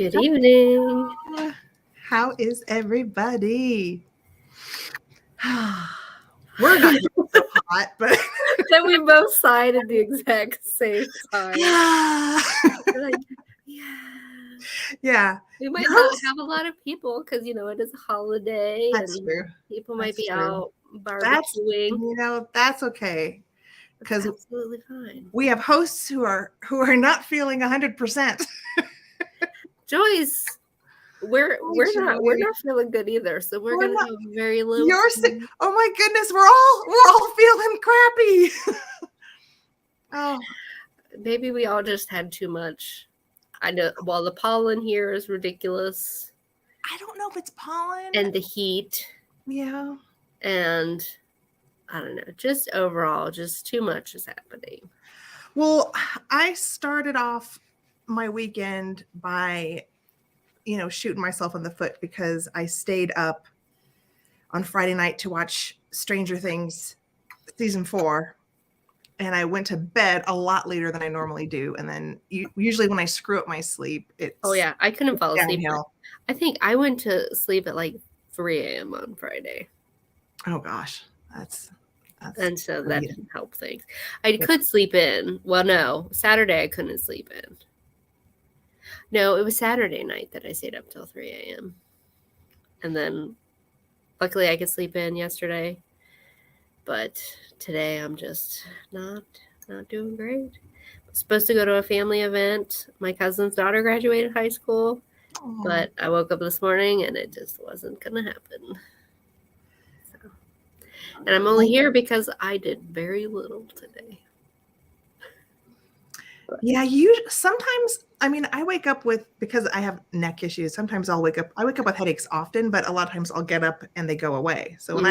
Good evening. How is everybody? We're not doing so hot, but Then we both sighed at the exact same time. We're like, yeah. We might not have a lot of people because, it is a holiday. That's and true. People might be true. out barbecuing. That's okay. Because absolutely fine. We have hosts who are not feeling 100%. Joyce, we're not feeling good either, so we're gonna have very little. You're sick. Oh my goodness, we're all feeling crappy. Oh, maybe we all just had too much. I know. Well, the pollen here is ridiculous. I don't know if it's pollen and the heat. Yeah. And I don't know. Just overall, just too much is happening. Well, I started off my weekend by shooting myself in the foot because I stayed up on Friday night to watch Stranger Things season 4. And I went to bed a lot later than I normally do. And then usually when I screw up my sleep, it's oh yeah, I couldn't fall asleep. Downhill. I think I went to sleep at like 3 a.m. on Friday. Oh gosh, that's and so that didn't help things. I could sleep in. Well, no, Saturday I couldn't sleep in. No, it was Saturday night that I stayed up till 3 a.m. And then luckily I could sleep in yesterday. But today I'm just not doing great. I'm supposed to go to a family event. My cousin's daughter graduated high school. Aww. But I woke up this morning and it just wasn't going to happen. So. And I'm only here because I did very little today. Yeah, sometimes, I wake up because I have neck issues. Sometimes I wake up with headaches often, but a lot of times I'll get up and they go away. So when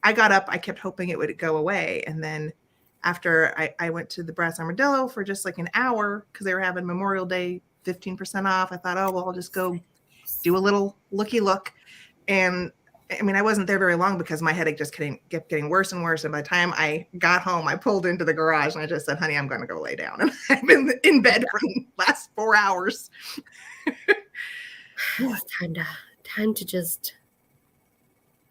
I got up, I kept hoping it would go away. And then after I went to the Brass Armadillo for just like an hour because they were having Memorial Day 15% off. I thought, oh, well, I'll just go do a little looky look. And I wasn't there very long because my headache just kept getting worse and worse. And by the time I got home, I pulled into the garage and I just said, honey, I'm going to go lay down. And I've been in bed for the last 4 hours. It's time to just,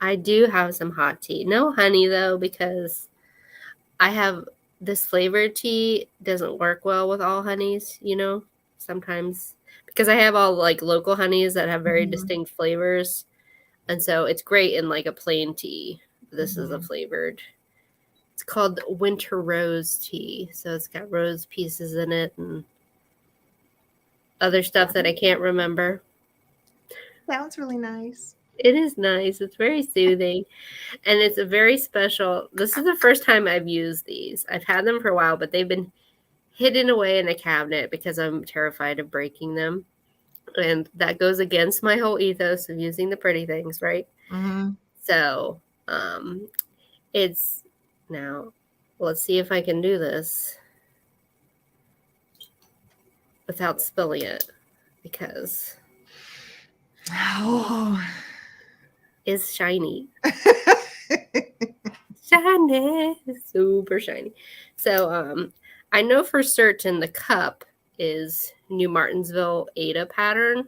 I do have some hot tea. No honey though, because I have this flavored tea doesn't work well with all honeys, sometimes because I have all like local honeys that have very distinct flavors. And so it's great in like a plain tea. This is a flavored. It's called Winter Rose Tea. So it's got rose pieces in it and other stuff that I can't remember. Sounds really nice. It is nice. It's very soothing. And it's a very special. This is the first time I've used these. I've had them for a while, but they've been hidden away in a cabinet because I'm terrified of breaking them. And that goes against my whole ethos of using the pretty things, right? Mm-hmm. So it's now, let's see if I can do this without spilling it because it's shiny. Shiny, super shiny. So I know for certain the cup is New Martinsville Ada pattern,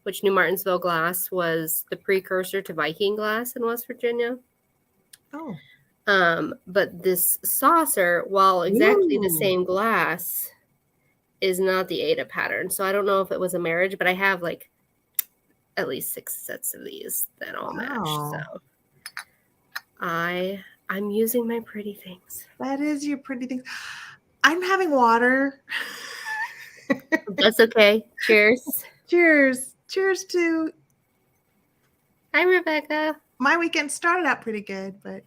which New Martinsville glass was the precursor to Viking glass in West Virginia. Oh. But this saucer, while exactly the same glass, is not the Ada pattern. So I don't know if it was a marriage, but I have like at least 6 sets of these that all match. So I'm using my pretty things. That is your pretty things. I'm having water. That's okay. Cheers. Cheers. Cheers to. Hi, Rebecca. My weekend started out pretty good, but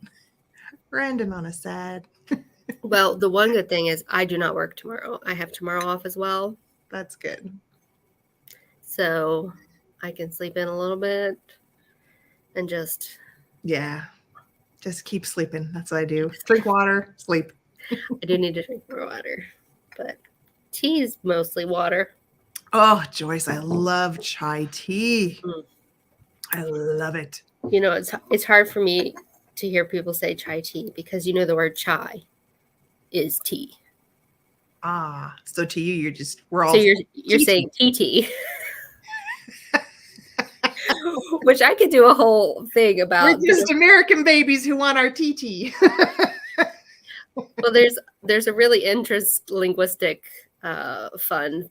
we're ending on a sad. Well, the one good thing is I do not work tomorrow. I have tomorrow off as well. That's good. So I can sleep in a little bit and just. Yeah. Just keep sleeping. That's what I do. Drink water, sleep. I do need to drink more water, but tea is mostly water. Oh, Joyce, I love chai tea. I love it. It's hard for me to hear people say chai tea because the word chai is tea. Ah, so to you, we're all. So you're saying tea. Which I could do a whole thing about. We're just American babies who want our TT. Well, there's a really linguistic fun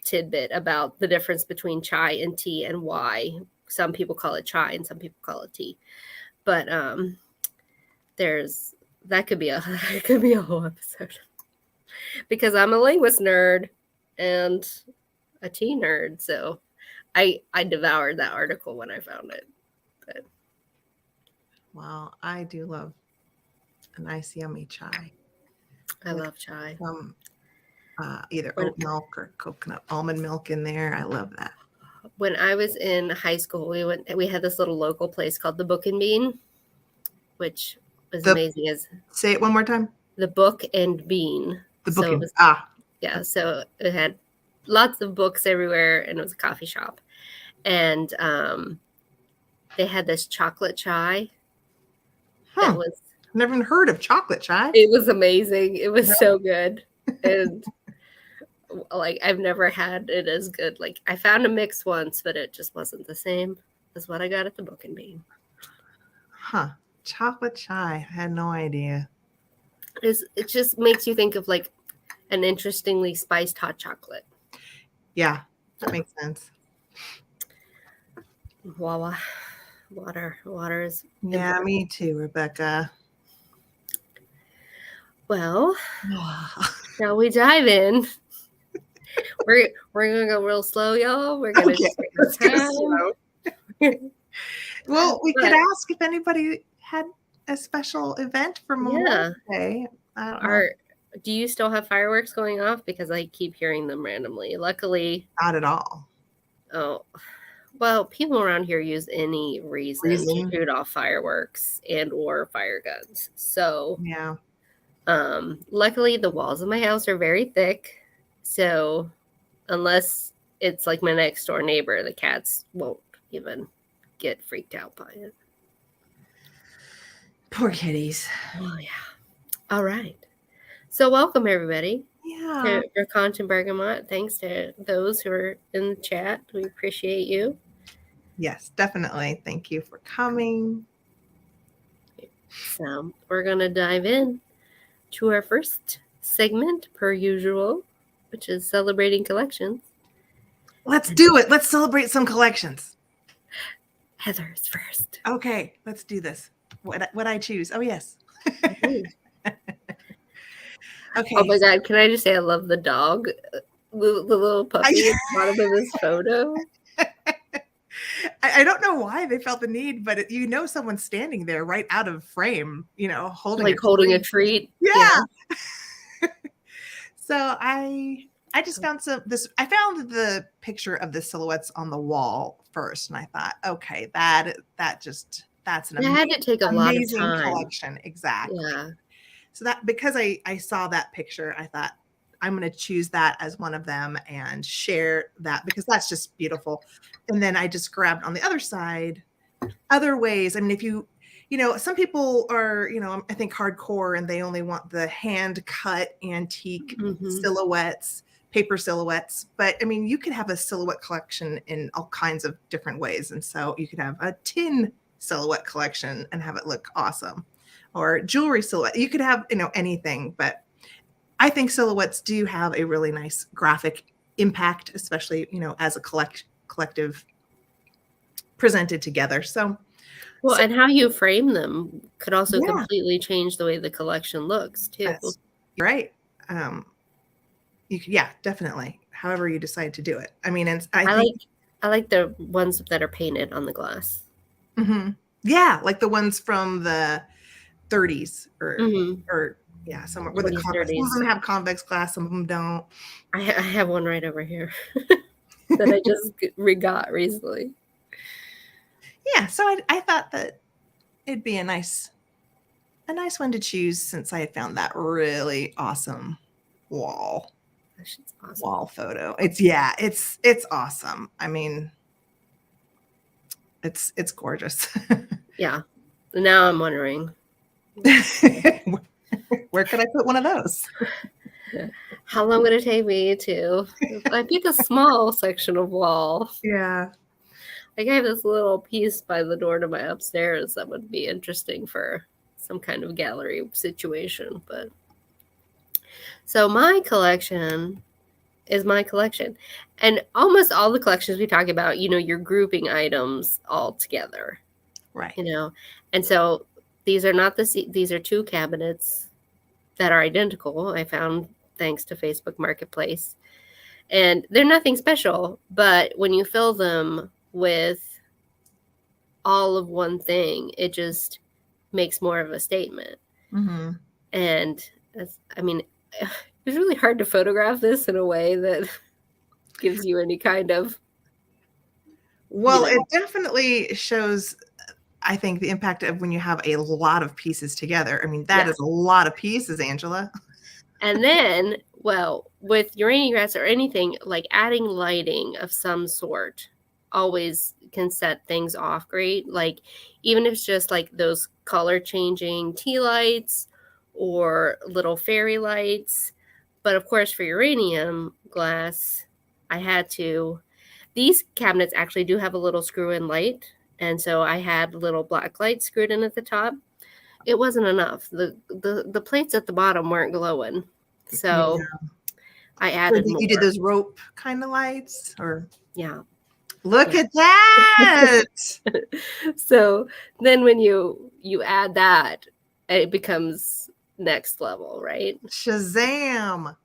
tidbit about the difference between chai and tea and why some people call it chai and some people call it tea. But that could be a whole episode. Because I'm a linguist nerd and a tea nerd, so I devoured that article when I found it. But Wow, I do love a nice yummy chai. I love chai. Either oat milk or coconut almond milk in there. I love that. When I was in high school, we had this little local place called the Book and Bean, which was amazing. Say it one more time. The Book and Bean. The Book and Yeah, so it had lots of books everywhere, and it was a coffee shop. And they had this chocolate chai. That was never even heard of chocolate chai. It was amazing. It was so good. And like I've never had it as good. Like I found a mix once, but it just wasn't the same as what I got at the Book and Bean. Chocolate chai. I had no idea. It just makes you think of like an interestingly spiced hot chocolate. Yeah, that makes sense. Wawa. Water is important. Me too, Rebecca. Well, shall we dive in? We're gonna go real slow, y'all. We're gonna slow. Well, we could ask if anybody had a special event for Memorial Day. I don't know. Do you still have fireworks going off? Because I keep hearing them randomly. Luckily, not at all. Oh, well, people around here use any reason to shoot off fireworks and or fire guns. So yeah. Luckily, the walls of my house are very thick. So unless it's like my next door neighbor, the cats won't even get freaked out by it. Poor kitties. Oh, yeah. All right. So welcome, everybody. Yeah. To Brocante and Bergamot. Thanks to those who are in the chat. We appreciate you. Yes, definitely. Thank you for coming. So we're going to dive in to our first segment, per usual, which is celebrating collections. Let's do it. Let's celebrate some collections. Heather's first. Okay, let's do this. What I choose? Oh, yes. Okay. Oh my God! Can I just say I love the dog, the little puppy at the bottom of this photo. I don't know why they felt the need, but someone's standing there right out of frame, holding a treat. Yeah. So I just found I found the picture of the silhouettes on the wall first, and I thought, okay, that's an amazing collection. Exactly. Yeah. So that because I saw that picture, I thought I'm going to choose that as one of them and share that because that's just beautiful. And then I just grabbed on the other side other ways. I mean, if some people are, I think hardcore and they only want the hand cut antique silhouettes, paper silhouettes. But I mean, you could have a silhouette collection in all kinds of different ways. And so you could have a tin silhouette collection and have it look awesome. Or jewelry silhouette. You could have, anything, but I think silhouettes do have a really nice graphic impact, especially, as a collective presented together. So, and how you frame them could also completely change the way the collection looks too. You're right. Definitely. However you decide to do it. I mean, and I like the ones that are painted on the glass. Mm-hmm. Yeah, like the ones from the 30s or somewhere where some of them have convex glass, some of them don't. I have one right over here that I just got recently. Yeah, so I thought that it'd be a nice one to choose since I had found that really awesome wall photo. It's awesome. I mean, it's gorgeous. Yeah. Now I'm wondering. Where could I put one of those? How long would it take me to? I pick a small section of wall. Yeah. Like I have this little piece by the door to my upstairs that would be interesting for some kind of gallery situation. But so my collection is my collection. And almost all the collections we talk about, you're grouping items all together. Right. And so these are not these are two cabinets that are identical. I found thanks to Facebook Marketplace. And they're nothing special, but when you fill them with all of one thing, it just makes more of a statement. Mm-hmm. And it's really hard to photograph this in a way that gives you any kind of. Well, it definitely shows, I think, the impact of when you have a lot of pieces together. I mean, that is a lot of pieces, Angela. And then, well, with uranium grass or anything, like adding lighting of some sort always can set things off great. Like even if it's just like those color changing tea lights or little fairy lights. But of course, for uranium glass, I had to. These cabinets actually do have a little screw-in light, and so I had little black lights screwed in at the top. It wasn't enough. The plates at the bottom weren't glowing, so I added more. You did those rope kind of lights, or Look at that. So then when you add that, it becomes next level, right? Shazam.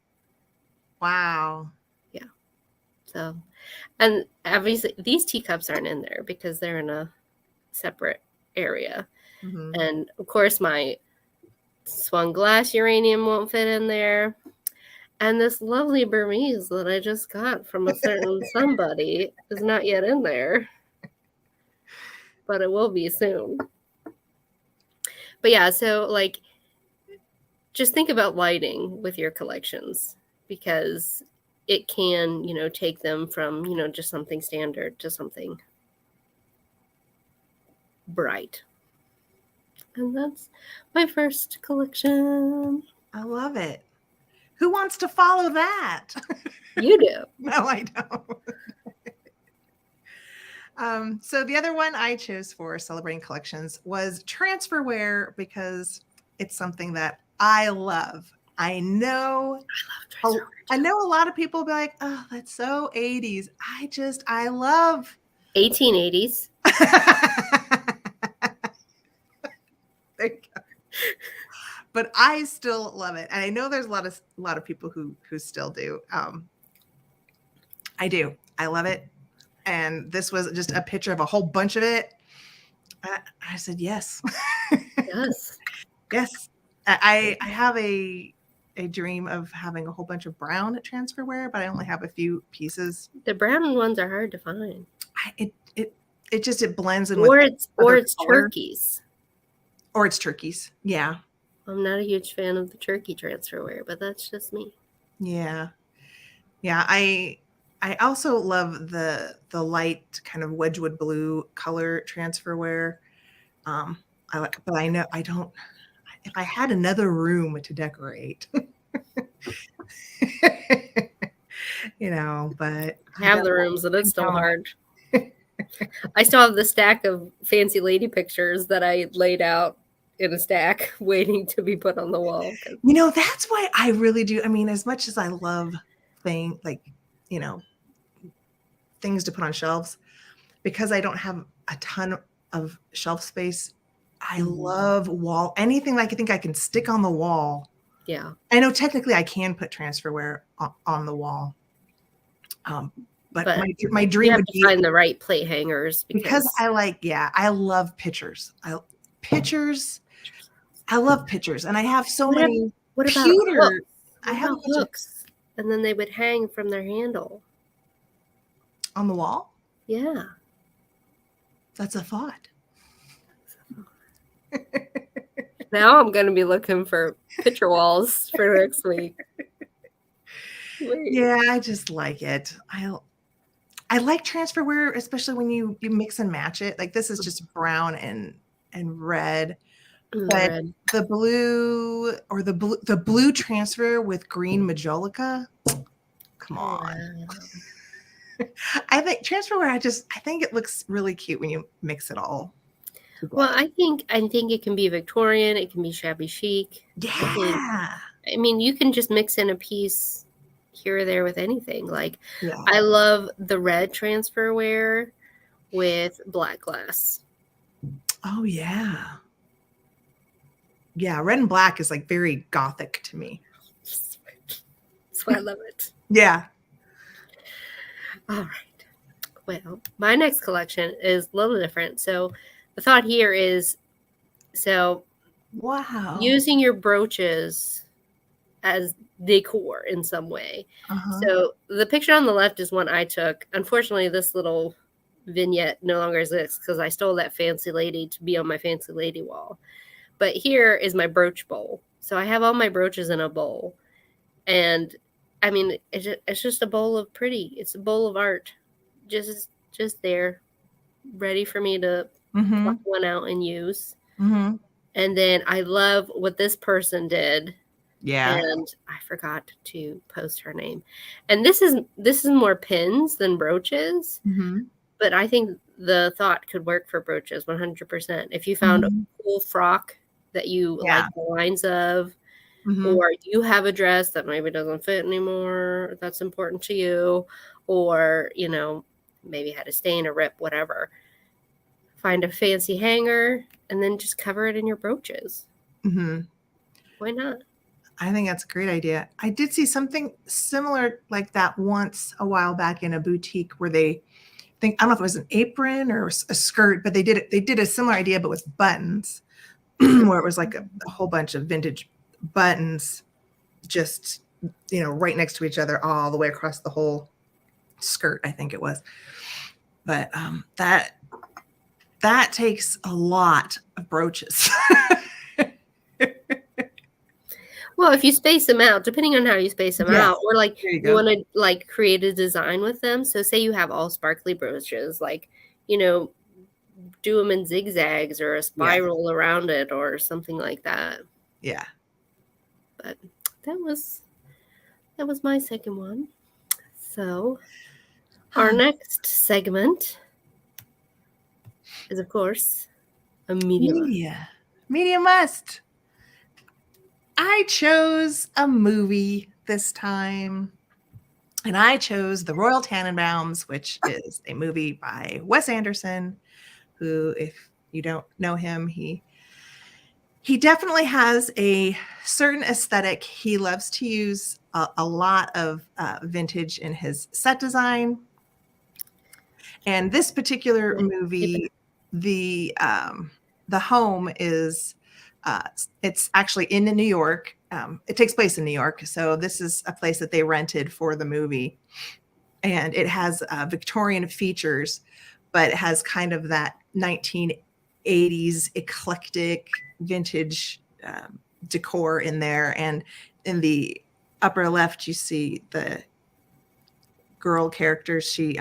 Wow. Yeah. So, and obviously these teacups aren't in there because they're in a separate area. Mm-hmm. And of course my swung glass uranium won't fit in there. And this lovely Burmese that I just got from a certain somebody is not yet in there. But it will be soon. But yeah, so like just think about lighting with your collections because it can, take them from, just something standard to something bright. And that's my first collection. I love it. Who wants to follow that? You do. No, I don't. So the other one I chose for celebrating collections was transferware because it's something that I love. I know a lot of people will be like, oh, that's so 80s. I love 1880s. There you go. But I still love it. And I know there's a lot of people who still do. I do. I love it. And this was just a picture of a whole bunch of it. I said, yes. Yes. Yes. I have a dream of having a whole bunch of brown transferware, but I only have a few pieces. The brown ones are hard to find. It blends in or it's turkeys. Or it's turkeys. Yeah. I'm not a huge fan of the turkey transferware, but that's just me. Yeah. Yeah. I also love the light kind of Wedgwood blue color transferware. But I know I don't. If I had another room to decorate, but I have the rooms and it's still hard. I still have the stack of fancy lady pictures that I laid out in a stack waiting to be put on the wall. That's why I really do. I mean, as much as I love things to put on shelves, because I don't have a ton of shelf space, I love anything I think I can stick on the wall. Yeah. I know technically I can put transferware on the wall. But my dream would be find the right plate hangers because I love pictures. I love pictures, and I have so many. What about hooks? I have hooks, and then they would hang from their handle on the wall. Yeah, that's a thought. Now I'm going to be looking for picture walls for next week. Yeah, I just like it. I like transferware, especially when you mix and match it. Like this is just brown and red. But the blue or the blue transfer with green majolica, come on. I think transfer wear, I think it looks really cute when you mix it all together. Well, I think it can be Victorian, it can be shabby chic. Yeah. I mean, you can just mix in a piece here or there with anything. Like, Yeah. I love the red transfer wear with black glass. Oh yeah. Yeah, red and black is like very gothic to me. That's why I love it. Yeah. All right. Well, my next collection is a little different. So the thought here is, Wow. using your brooches as decor in some way. So the picture on the left is one I took. Unfortunately, this little vignette no longer exists because I stole that fancy lady to be on my fancy lady wall. But here is my brooch bowl. So I have all my brooches in a bowl. And I mean, it's just a bowl of pretty. It's a bowl of art. Just there, ready for me to pluck one out and use. And then I love what this person did. Yeah. And I forgot to post her name. And this is more pins than brooches. But I think the thought could work for brooches 100%. If you found a cool frock that you like the lines of, or you have a dress that maybe doesn't fit anymore, that's important to you, or, maybe had a stain or rip, whatever. Find a fancy hanger and then just cover it in your brooches. Why not? I think that's a great idea. I did see something similar like that once a while back in a boutique where I don't know if it was an apron or a skirt, but they did a similar idea, but with buttons, where it was like a whole bunch of vintage buttons just, right next to each other all the way across the whole skirt, I think it was. But that takes a lot of brooches. Well, if you space them out, depending on how you space them out, or like you want to like create a design with them. So say you have all sparkly brooches, like, do them in zigzags or a spiral around it or something like that. Yeah. But that was my second one. So our next segment is, of course, a media. Media must. I chose a movie this time, and I chose The Royal Tenenbaums, which is a movie by Wes Anderson, who, if you don't know him, he definitely has a certain aesthetic. He loves to use a lot of vintage in his set design. And this particular movie, the home is it's actually in New York. It takes place in New York. So this is a place that they rented for the movie. And it has Victorian features, but it has kind of that 1980s eclectic vintage decor in there. And in the upper left, you see the girl character. She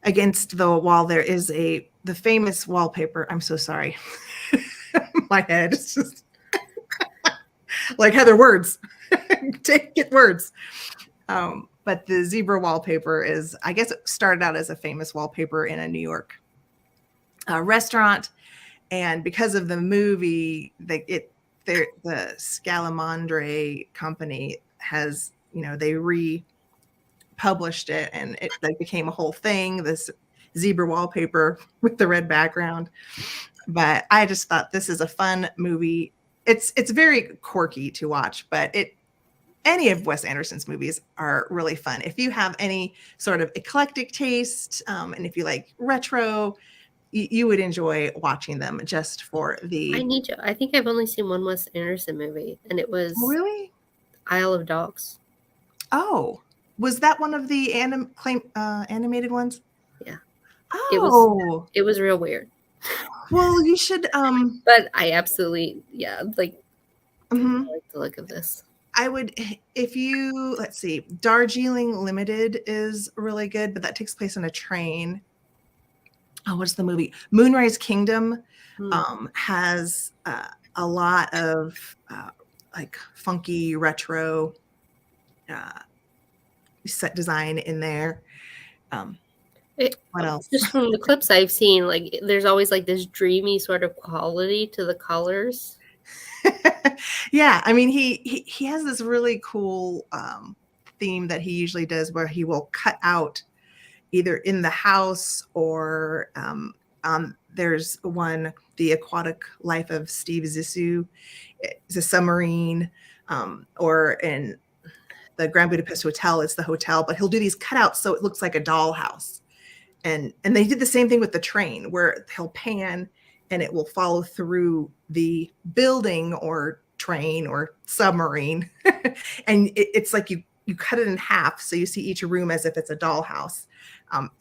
against the wall there is the famous wallpaper. I'm so sorry. My head is just like Heather words. Get words. But the zebra wallpaper is, I guess it started out as a famous wallpaper in a New York restaurant. And because of the movie, the Scalamandre company has, they republished it, and it became a whole thing, this zebra wallpaper with the red background. But I just thought this is a fun movie. It's very quirky to watch, but any of Wes Anderson's movies are really fun. If you have any sort of eclectic taste, and if you like retro, you would enjoy watching them just for the... I think I've only seen one Wes Anderson movie, and it was... Really? Isle of Dogs. Oh, was that one of the animated ones? Yeah. Oh. It was real weird. Well, you should... But I absolutely, like the look of this. I would, if you, let's see, Darjeeling Limited is really good, but that takes place on a train. Oh, what's the movie? Moonrise Kingdom has a lot of like funky retro set design in there. What else? Just from the clips I've seen, like there's always like this dreamy sort of quality to the colors. Yeah, I mean, he has this really cool theme that he usually does where he will cut out either in the house or there's one, The Aquatic Life of Steve Zissou. It's a submarine, or in the Grand Budapest Hotel, it's the hotel, but he'll do these cutouts so it looks like a dollhouse. And they did the same thing with the train where he'll pan and it will follow through the building or train or submarine. And it's like you cut it in half so you see each room as if it's a dollhouse.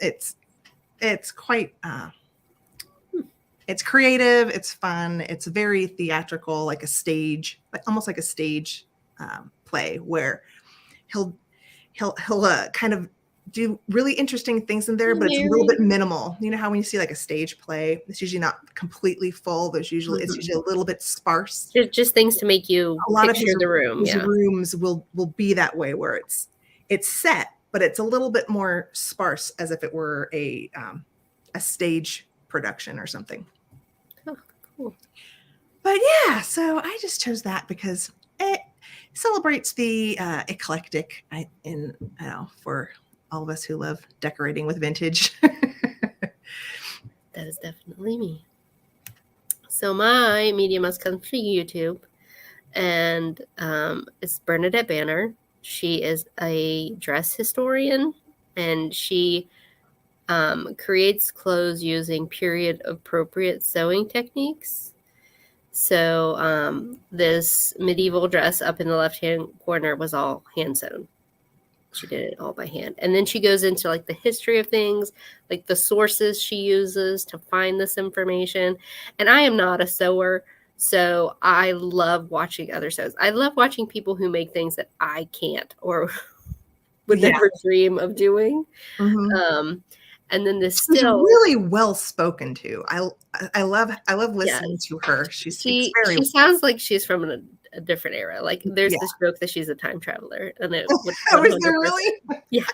It's quite it's creative, it's fun, it's very theatrical, like a stage, like almost like a stage play where he'll kind of do really interesting things in there, but it's a little bit minimal. You know how when you see like a stage play, it's usually not completely full. It's usually a little bit sparse. Just things to make you a lot picture of the room. His rooms will be that way, where it's set, but it's a little bit more sparse, as if it were a stage production or something. Oh, cool. But yeah, so I just chose that because it celebrates the eclectic, for all of us who love decorating with vintage. That is definitely me. So my media must come from YouTube, and it's Bernadette Banner. She is a dress historian, and she creates clothes using period-appropriate sewing techniques. So this medieval dress up in the left-hand corner was all hand-sewn. She did it all by hand. And then she goes into like the history of things, like the sources she uses to find this information. And I am not a sewer, so I love watching other sews. I love watching people who make things that I can't or would never dream of doing. Mm-hmm. And then this She's really well spoken to. I love listening to her. She sounds like she's from a different era. Like there's this joke that she's a time traveler, and it would. Oh, is there really? Yeah.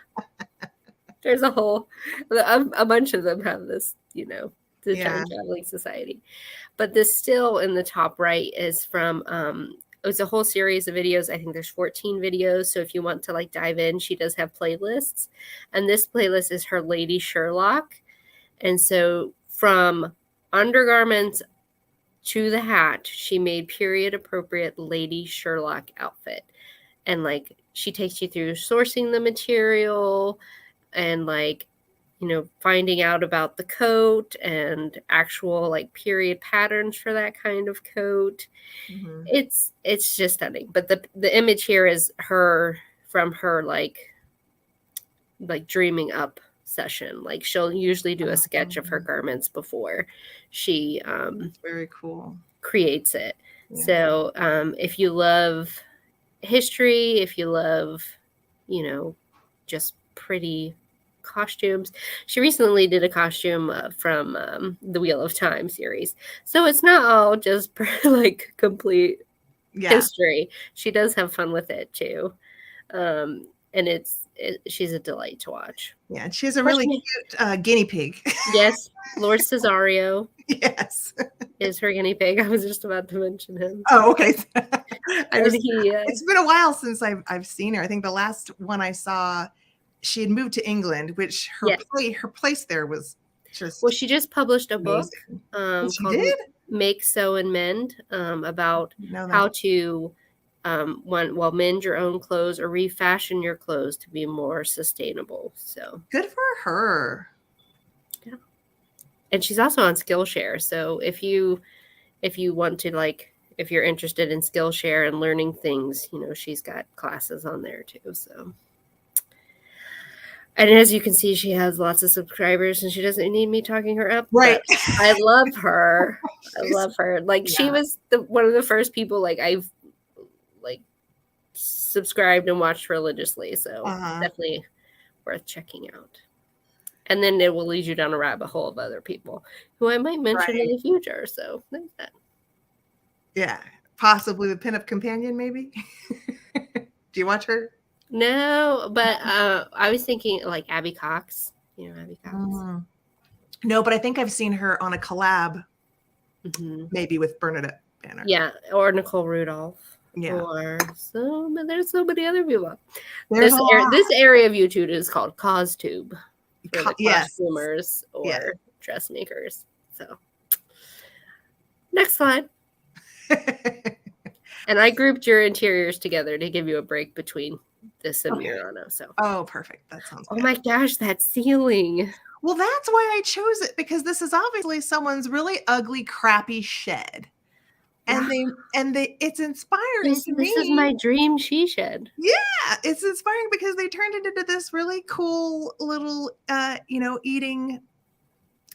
There's a bunch of them have this, the time traveling society. But this still in the top right is from it's a whole series of videos. I think there's 14 videos. So if you want to like dive in, she does have playlists. And this playlist is her Lady Sherlock. And so from undergarments to the hat, she made period appropriate Lady Sherlock outfit. And like she takes you through sourcing the material and like, finding out about the coat and actual like period patterns for that kind of coat. Mm-hmm. It's just stunning. But the image here is her from her like dreaming up session. Like she'll usually do a sketch of her garments before she That's very cool creates it. Yeah. So if you love history, if you love just pretty costumes, she recently did a costume from the Wheel of Time series, so it's not all just like complete history. She does have fun with it too, and she's a delight to watch. Yeah, and she has a really cute guinea pig. Yes, Lord Cesario. Yes, is her guinea pig. I was just about to mention him. Oh, okay. It's been a while since I've seen her. I think the last one I saw, she had moved to England, which her place there was just. Well, she just published a book called Make, Sew, and Mend about how to mend your own clothes or refashion your clothes to be more sustainable. So good for her. Yeah. And she's also on Skillshare. So if you want to if you're interested in Skillshare and learning things, she's got classes on there too. So. And as you can see, she has lots of subscribers and she doesn't need me talking her up. Right. I love her. I love her. She was one of the first people I've subscribed and watched religiously. So definitely worth checking out. And then it will lead you down a rabbit hole of other people who I might mention in the future. So there's that. Yeah. Possibly the pinup companion, maybe. Do you watch her? No, but I was thinking like Abby Cox. You know Abby Cox? Mm. No, but I think I've seen her on a collab, maybe with Bernadette Banner. Yeah, or Nicole Rudolph. Yeah. Or there's so many other people. There's This area of YouTube is called CosTube for the yes. costumers or dressmakers. So next slide. And I grouped your interiors together to give you a break between this and Murano. So perfect. That sounds good. Oh my gosh, that ceiling. Well, that's why I chose it, because this is obviously someone's really ugly, crappy shed. And it's inspiring to me. This is my dream she shed. Yeah, it's inspiring because they turned it into this really cool little eating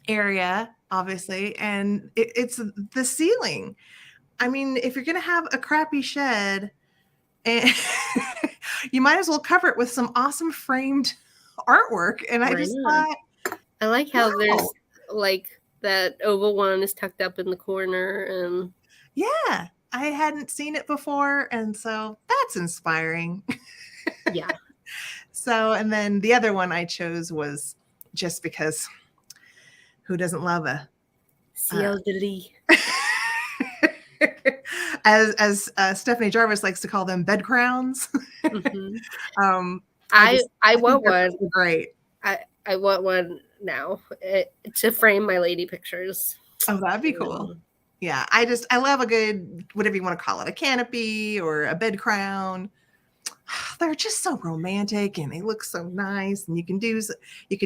area, obviously, and it's the ceiling. I mean, if you're gonna have a crappy shed, and you might as well cover it with some awesome framed artwork. And I just thought, I like how there's like that oval one is tucked up in the corner, and yeah, I hadn't seen it before, and so that's inspiring. Yeah. So, and then the other one I chose was just because who doesn't love a Chandelier? As Stephanie Jarvis likes to call them, bed crowns. I want one. Great. I want one now to frame my lady pictures. Oh, that'd be cool. Yeah, I love a good, whatever you want to call it, a canopy or a bed crown. They're just so romantic and they look so nice. And you could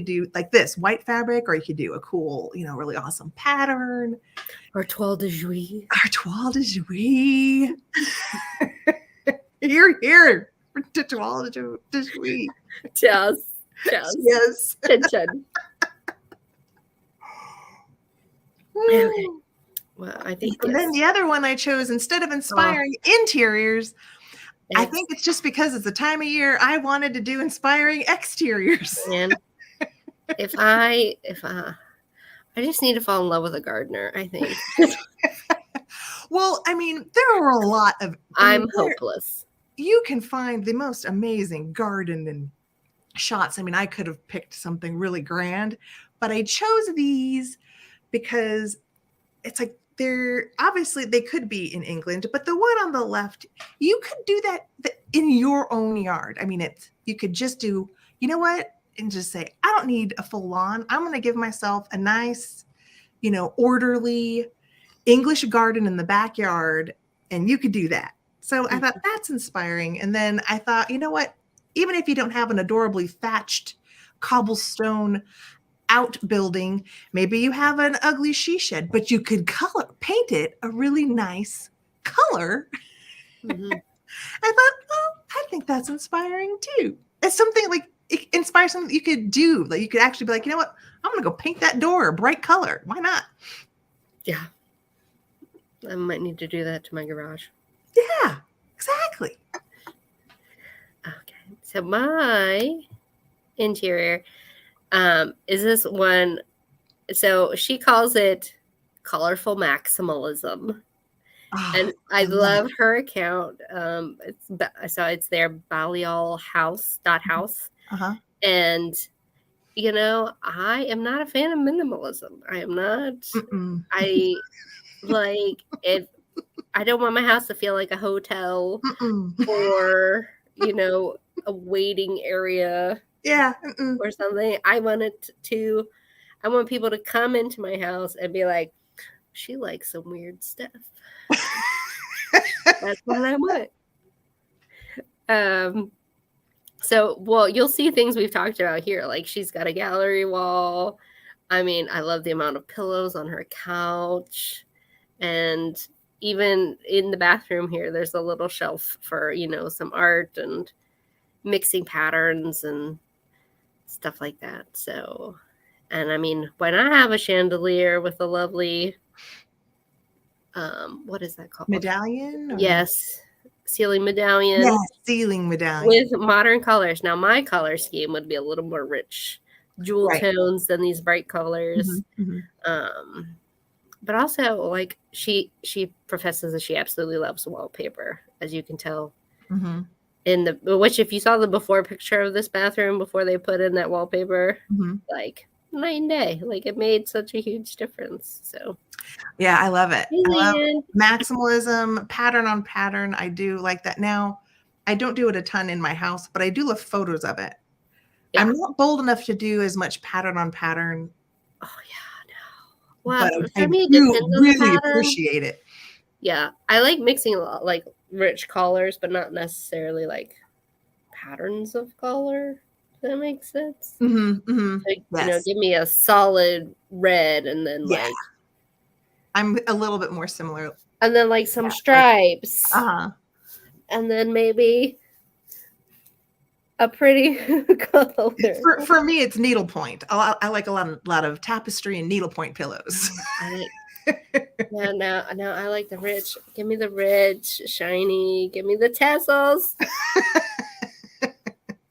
do like this white fabric, or you could do a cool, really awesome pattern. Or toile de juice. Our toile de juice. You're here to toile de juice. Yes. Okay. Well, I think. And then the other one I chose, instead of inspiring interiors, I think it's just because it's the time of year I wanted to do inspiring exteriors. And if I just need to fall in love with a gardener, I think. Well, I mean, there are a lot of. I'm hopeless. You can find the most amazing garden and shots. I mean, I could have picked something really grand, but I chose these because it's like they could be in England, but the one on the left, you could do that in your own yard. I mean, you could just do, you know what, and just say, I don't need a full lawn. I'm going to give myself a nice, orderly English garden in the backyard, and you could do that. So I thought that's inspiring. And then I thought, you know what, even if you don't have an adorably thatched cobblestone outbuilding, maybe you have an ugly she shed, but you could paint it a really nice color. I thought, well, I think that's inspiring too. It's something like, it inspires something you could do. Like you could actually be like, you know what, I'm gonna go paint that door a bright color. Why not? Yeah, I might need to do that to my garage. Yeah, exactly. Okay, so my interior is this one. So she calls it colorful maximalism. And I love her account. It's their Balliol house. And I am not a fan of minimalism. I am not. I like if I don't want my house to feel like a hotel or a waiting area. Yeah. Or something. I want people to come into my house and be like, she likes some weird stuff. That's what I want. So, you'll see things we've talked about here. Like she's got a gallery wall. I mean, I love the amount of pillows on her couch. And even in the bathroom here, there's a little shelf for, some art and mixing patterns and stuff like that. So, and I mean, when I have a chandelier with a lovely, what is that called? Medallion? Yes. Ceiling medallion. Yes, ceiling medallion. With modern colors. Now, my color scheme would be a little more rich jewel tones than these bright colors. But also, like, she professes that she absolutely loves wallpaper, as you can tell. which if you saw the before picture of this bathroom before they put in that wallpaper, like night and day, like it made such a huge difference. So yeah, I love it. I love Land. maximalism, pattern on pattern. I do like that. Now, I don't do it a ton in my house, but I do love photos of it. Yeah. I'm not bold enough to do as much pattern on pattern. Oh yeah, no. Well, But for I me, it do depends on the really pattern. appreciate it. Yeah, I like mixing a lot, like rich colors, but not necessarily like patterns of color. Does that make sense? Like, Yes. give me a solid red, and then like I'm a little bit more similar. and then like some stripes, and then maybe a pretty color. For me, it's needlepoint. I like a lot of tapestry and needlepoint pillows. Now I like the rich. Give me the rich, shiny. Give me the tassels.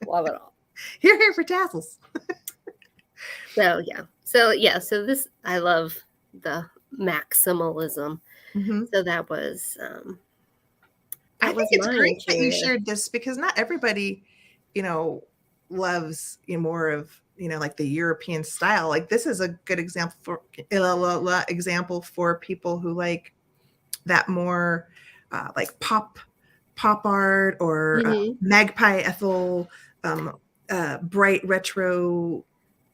Love it all. Here for tassels. So this, I love the maximalism. So that was I think it's great that you shared this, because not everybody, loves more of like the European style. Like this is a good example for people who like that more like pop art or Magpie Ethel, bright retro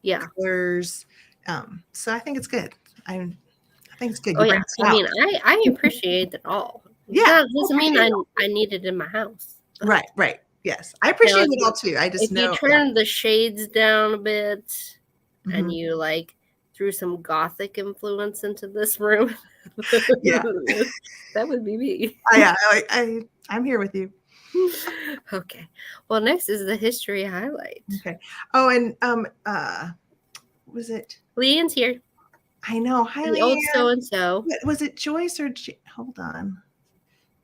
colors. So I think it's good. I think it's good. Oh yeah, I mean, I appreciate it all. Yeah, that doesn't mean I need it in my house. Right. Yes, I appreciate it all too. I just know if you turn the shades down a bit and you like threw some gothic influence into this room, that would be me. Yeah, I'm here with you. Okay. Well, next is the history highlight. Okay. Oh, and was it Leanne's here? I know. Hi, the Leanne. old so-and-so. Was it Joyce or hold on?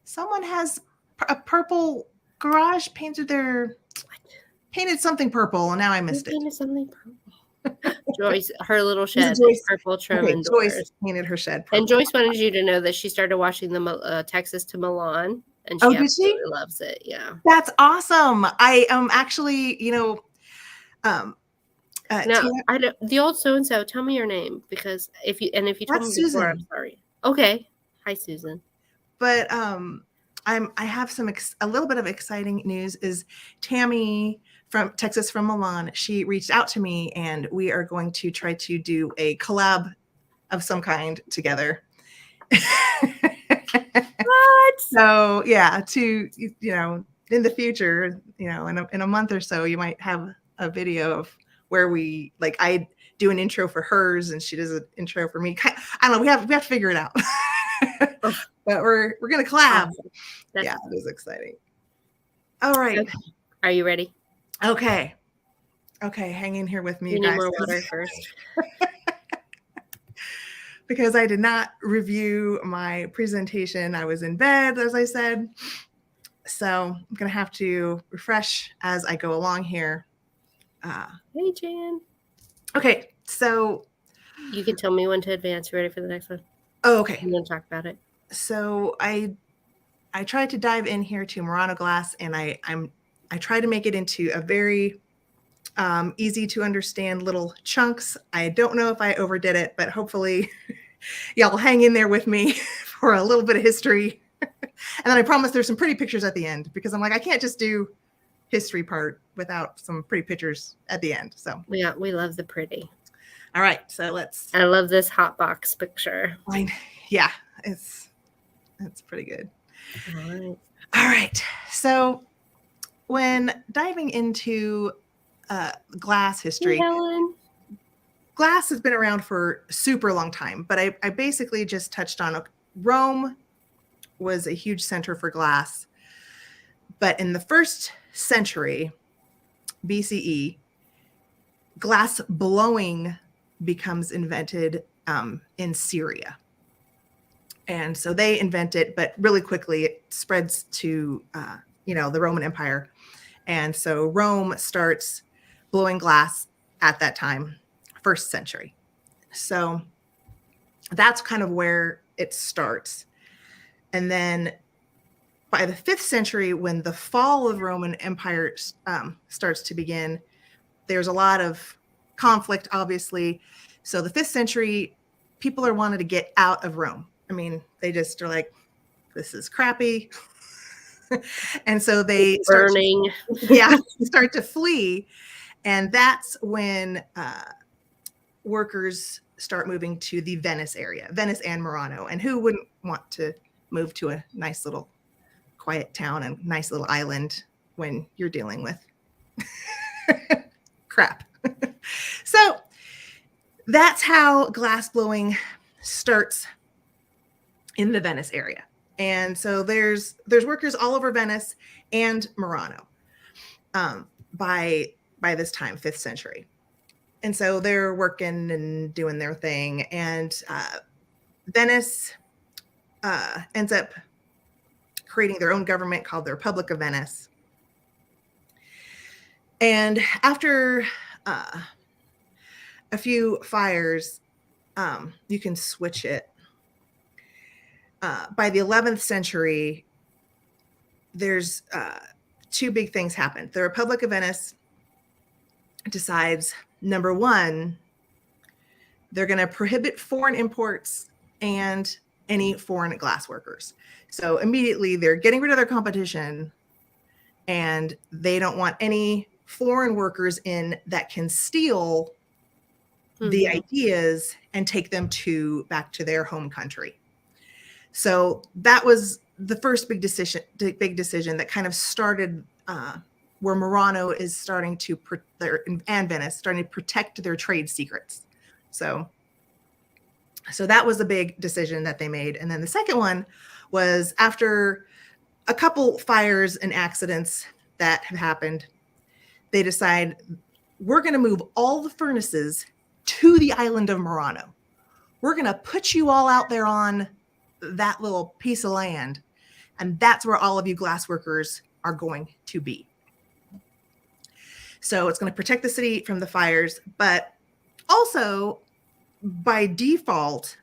Someone has a purple garage painted something purple, and now I missed it. Painted something purple. Joyce, her little shed, purple trim and doors. Joyce painted her shed purple. And Joyce wanted you to know that she started watching the Texas to Milan, and she absolutely loves it. Yeah, that's awesome. I actually, now I don't, the old so-and-so. Tell me your name, because if you told me before, I'm sorry. Okay, hi Susan. But I have a little bit of exciting news. Is Tammy from Texas from Milan? She reached out to me, and we are going to try to do a collab of some kind together. What? So yeah, to in the future, in a month or so, you might have a video of where we like I do an intro for hers and she does an intro for me. I don't know. We have to figure it out. But we're gonna collab. Yeah, it is exciting. All right. Okay. Are you ready? Okay. Hang in here with me, you guys. Need more water first. Because I did not review my presentation. I was in bed, as I said. So I'm gonna have to refresh as I go along here. Hey, Jan. Okay, so you can tell me when to advance. You ready for the next one? Oh, okay. I'm gonna talk about it. So I tried to dive in here to Murano glass, and I try to make it into a very easy to understand little chunks. I don't know if I overdid it, but hopefully y'all hang in there with me for a little bit of history. And then I promise there's some pretty pictures at the end, because I'm like, I can't just do history part without some pretty pictures at the end. So yeah, we love the pretty. All right, so let's. I love this hot box picture. Yeah, it's pretty good. All right. So when diving into glass history, glass has been around for a super long time, but I basically just touched on Rome was a huge center for glass. But in the 1st century BCE, glass blowing becomes invented in Syria. And so they invent it, but really quickly it spreads to, the Roman Empire. And so Rome starts blowing glass at that time, 1st century. So that's kind of where it starts. And then by the 5th century, when the fall of Roman Empire starts to begin, there's a lot of conflict, obviously. So the 5th century, people are wanting to get out of Rome. I mean, they just are like, this is crappy. And so they start to flee. And that's when workers start moving to the Venice area, Venice and Murano. And who wouldn't want to move to a nice little quiet town and nice little island when you're dealing with crap? So that's how glass blowing starts in the Venice area. And so there's workers all over Venice and Murano by this time, 5th century. And so they're working and doing their thing. And Venice ends up creating their own government called the Republic of Venice. And after a few fires, you can switch it. By the 11th century, there's 2 big things happen. The Republic of Venice decides, number one, they're going to prohibit foreign imports and any foreign glass workers. So immediately they're getting rid of their competition, and they don't want any foreign workers in that can steal the ideas and take them back to their home country. So that was the first big decision that kind of started where Murano is starting to and Venice starting to protect their trade secrets. So that was a big decision that they made. And then the second one was, after a couple fires and accidents that have happened, they decide, we're going to move all the furnaces to the island of Murano. We're going to put you all out there on that little piece of land, and that's where all of you glass workers are going to be. So it's going to protect the city from the fires, but also by default,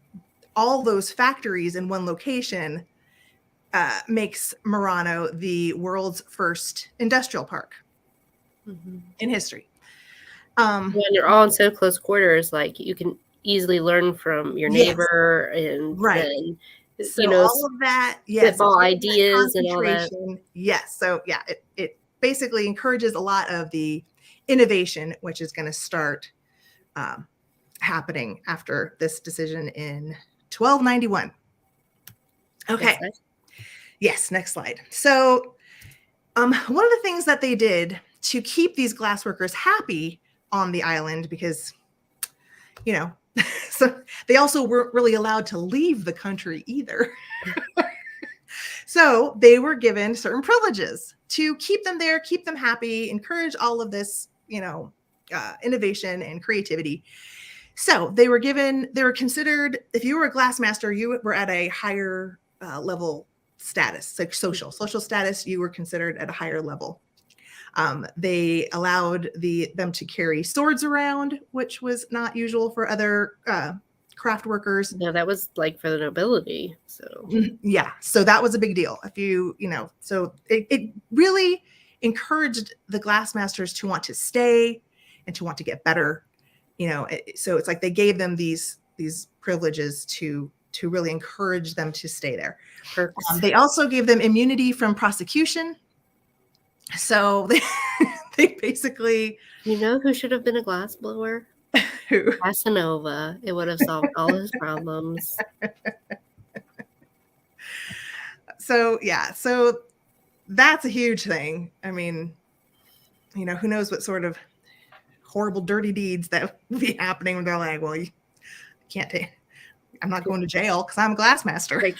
all those factories in one location makes Murano the world's first industrial park in history. When you're all in so close quarters, like, you can easily learn from your neighbor, and then, so all of that, all ideas and all that. Yes. So yeah, it basically encourages a lot of the innovation, which is going to start happening after this decision in 1291. Okay. Yes, next slide. So one of the things that they did to keep these glass workers happy on the island, because, so they also weren't really allowed to leave the country either. So they were given certain privileges to keep them there, keep them happy, encourage all of this, innovation and creativity. So they were considered, if you were a glass master, you were at a higher level status, like social status, you were considered at a higher level. They allowed them to carry swords around, which was not usual for other craft workers. No, that was like for the nobility. So yeah, so that was a big deal. If so it really encouraged the glassmasters to want to stay and to want to get better. So it's like they gave them these privileges to really encourage them to stay there. They also gave them immunity from prosecution. So they basically... who should have been a glass blower? Who? Casanova. It would have solved all his problems. So that's a huge thing. I mean, who knows what sort of horrible, dirty deeds that would be happening when they're like, well, you can't take... I'm not going to jail because I'm a glass master. Like,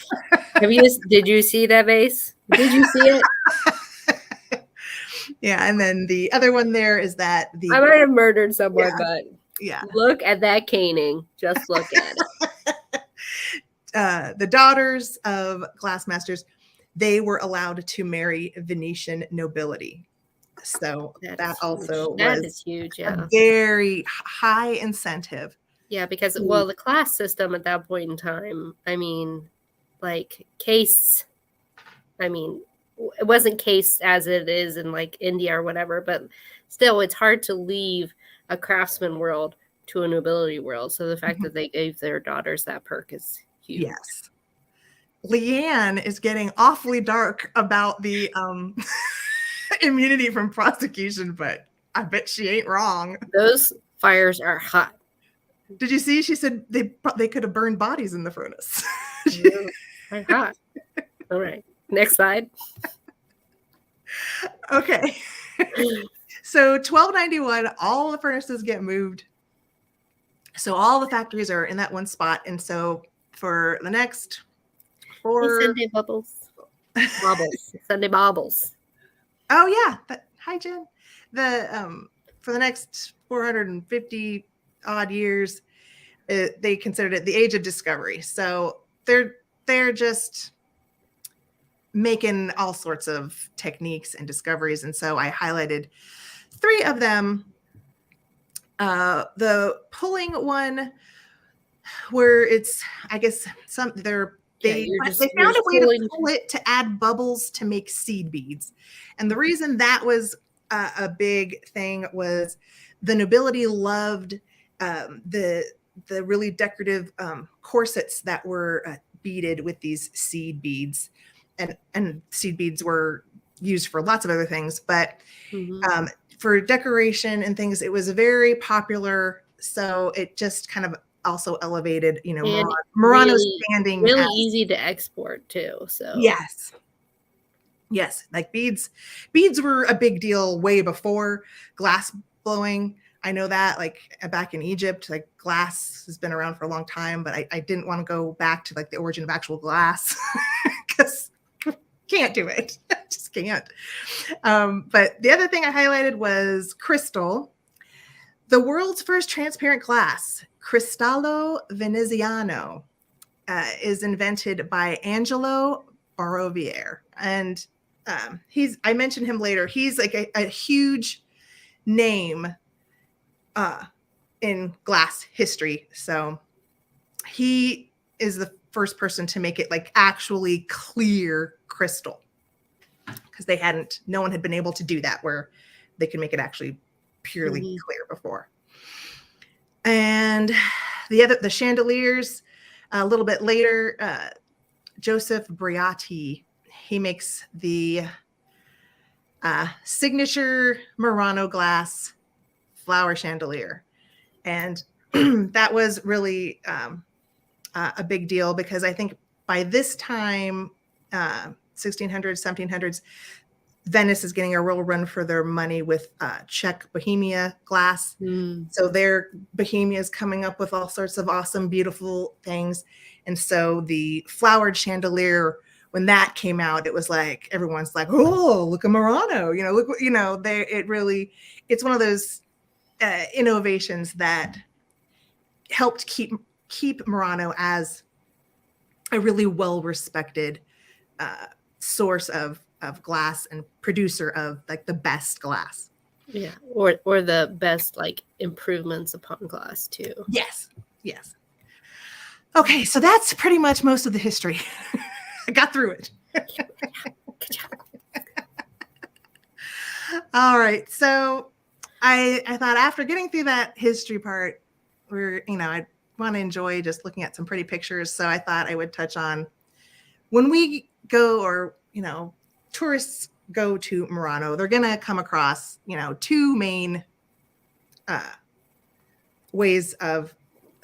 did you see that vase? Did you see it? Yeah, and then the other one there is that I might have murdered someone, but look at that caning. Just look at it. The daughters of glassmasters, they were allowed to marry Venetian nobility. So that also was huge. A very high incentive. Yeah, because the class system at that point in time, it wasn't cased as it is in like India or whatever, but still, it's hard to leave a craftsman world to a nobility world. So the fact that they gave their daughters that perk is huge. Yes. Leanne is getting awfully dark about the immunity from prosecution, but I bet she ain't wrong. Those fires are hot. Did you see? She said they could have burned bodies in the furnace. They're hot. All right. Next slide. Okay. So 1291, all the furnaces get moved. So all the factories are in that one spot. And so for the next Sunday bubbles. Bobbles. Sunday bobbles. Oh yeah. Hi, Jen. For the next 450 odd years, they considered it the age of discovery. So they're just making all sorts of techniques and discoveries. And so I highlighted 3 of them. The pulling one, where it's, I guess they found a way to pull it to add bubbles to make seed beads. And the reason that was a big thing was the nobility loved the really decorative corsets that were beaded with these seed beads. And seed beads were used for lots of other things, but for decoration and things, it was very popular. So it just kind of also elevated, Murano's standing. Really easy to export too. So yes, like beads were a big deal way before glass blowing. I know that, like back in Egypt, like glass has been around for a long time, but I didn't want to go back to like the origin of actual glass because can't do it. Just can't. But the other thing I highlighted was crystal. The world's first transparent glass, Cristallo Veneziano, is invented by Angelo Baroviere. And I mentioned him later. He's like a huge name in glass history. So he is the first person to make it like actually clear crystal, because no one had been able to do that where they could make it actually purely clear before. And the chandeliers, a little bit later, Joseph Briati, he makes the signature Murano glass flower chandelier. And that was really a big deal, because I think by this time, 1600s, 1700s, Venice is getting a real run for their money with Czech Bohemia glass. So their Bohemia is coming up with all sorts of awesome, beautiful things. And so the flowered chandelier, when that came out, it was like, everyone's like, oh, look at Murano, it's one of those innovations that helped keep Murano as a really well-respected source of glass and producer of like the best glass. Yeah, or the best like improvements upon glass too. Yes. Okay, so that's pretty much most of the history. I got through it. Good job. All right, so I thought after getting through that history part, I want to enjoy just looking at some pretty pictures. So I thought I would touch on when we go, or tourists go to Murano, they're going to come across, 2 main ways of,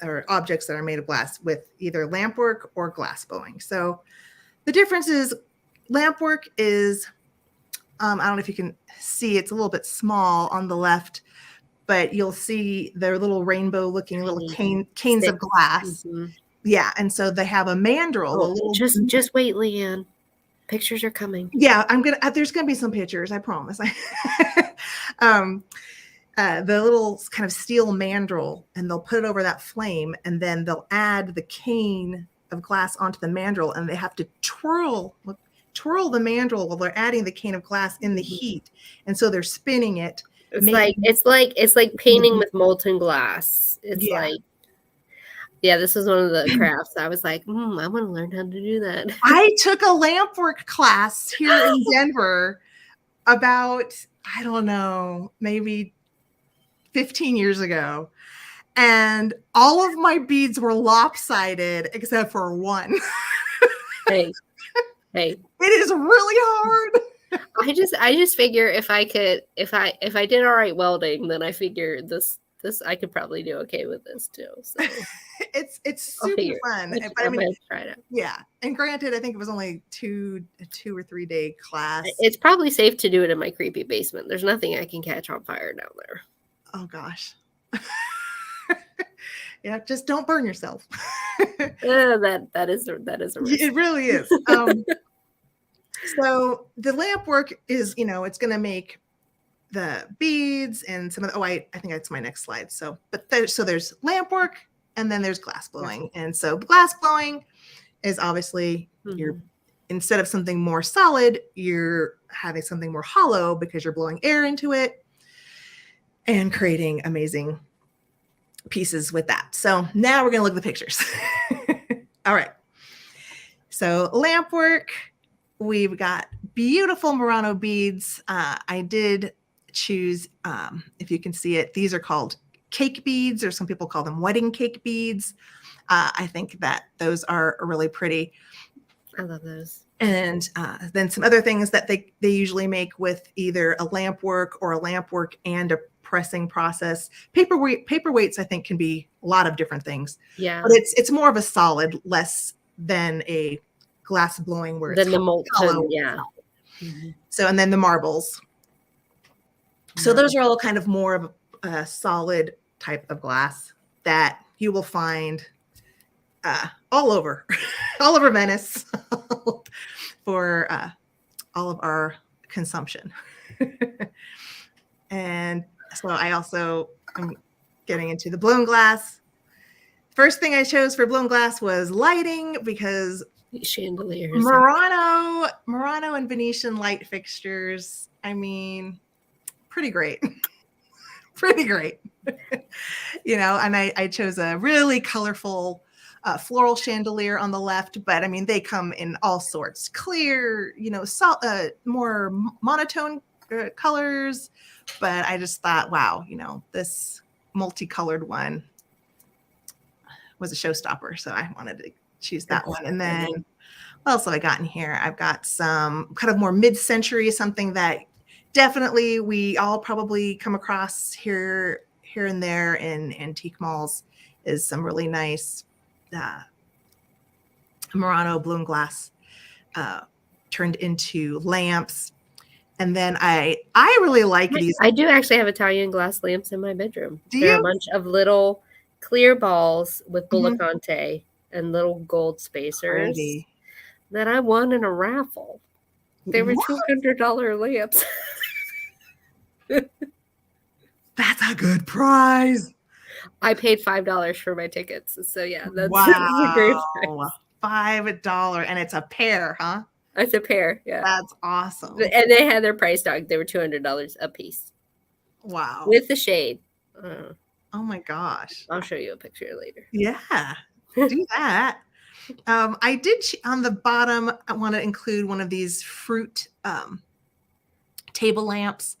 or objects that are made of glass, with either lampwork or glass blowing. So the difference is lampwork is, I don't know if you can see, it's a little bit small on the left, but you'll see their little rainbow looking little canes of glass. Yeah. And so they have a mandrel. Just wait, Leanne. Pictures are coming. Yeah, there's gonna be some pictures, I promise. The little kind of steel mandrel, and they'll put it over that flame, and then they'll add the cane of glass onto the mandrel, and they have to twirl the mandrel while they're adding the cane of glass in the heat, and so they're spinning it. It's like painting with molten glass. It's like, Yeah, this was one of the crafts. I was like, I want to learn how to do that. I took a lamp work class here in Denver about, I don't know, maybe 15 years ago. And all of my beads were lopsided except for one. Hey. It is really hard. I just figure if I did all right welding, then I figure this I could probably do okay with this too. So it's super fun. But I mean, try it out. Yeah, and granted, I think it was only a 2 or 3 day class. It's probably safe to do it in my creepy basement. There's nothing I can catch on fire down there. Oh gosh. Yeah, just don't burn yourself. That is a risk. It really is. So the lamp work is, it's going to make the beads and some of the, I think that's my next slide. So, there's lamp work and then there's glass blowing. And so glass blowing is obviously you're, instead of something more solid, you're having something more hollow because you're blowing air into it and creating amazing pieces with that. So now we're going to look at the pictures. All right. So lamp work, we've got beautiful Murano beads. I did choose, if you can see it, these are called cake beads, or some people call them wedding cake beads. I think that those are really pretty. I love those. And then some other things that they usually make with either a lamp work or a lamp work and a pressing process. Paperweights, I think, can be a lot of different things. Yeah. But it's more of a solid, less than a glass blowing where it's the molten, hollow. yeah. So, and then the marbles. So those are all kind of more of a solid type of glass that you will find all over Venice for all of our consumption. And so I also am getting into the blown glass. First thing I chose for blown glass was lighting, because chandeliers, Murano and Venetian light fixtures. I mean, pretty great. Pretty great. And I chose a really colorful floral chandelier on the left, but I mean, they come in all sorts, clear, more monotone colors. But I just thought, wow, this multicolored one was a showstopper. So I wanted to choose that one. And then what else have I got in here? I've got some kind of more mid-century, something that definitely we all probably come across here and there in antique malls, is some really nice Murano blown glass turned into lamps. And then I really like these. I do actually have Italian glass lamps in my bedroom. They're a bunch of little clear balls with Brocante and little gold spacers that I won in a raffle. They were $200 lamps. That's a good prize. I paid $5 for my tickets. So yeah, that's a great price. $5, and it's a pair, huh? It's a pair, yeah. That's awesome. And they had their price tag. They were $200 a piece. Wow. With the shade. Oh my gosh. I'll show you a picture later. Yeah, do that. I did on the bottom, I want to include one of these fruit table lamps.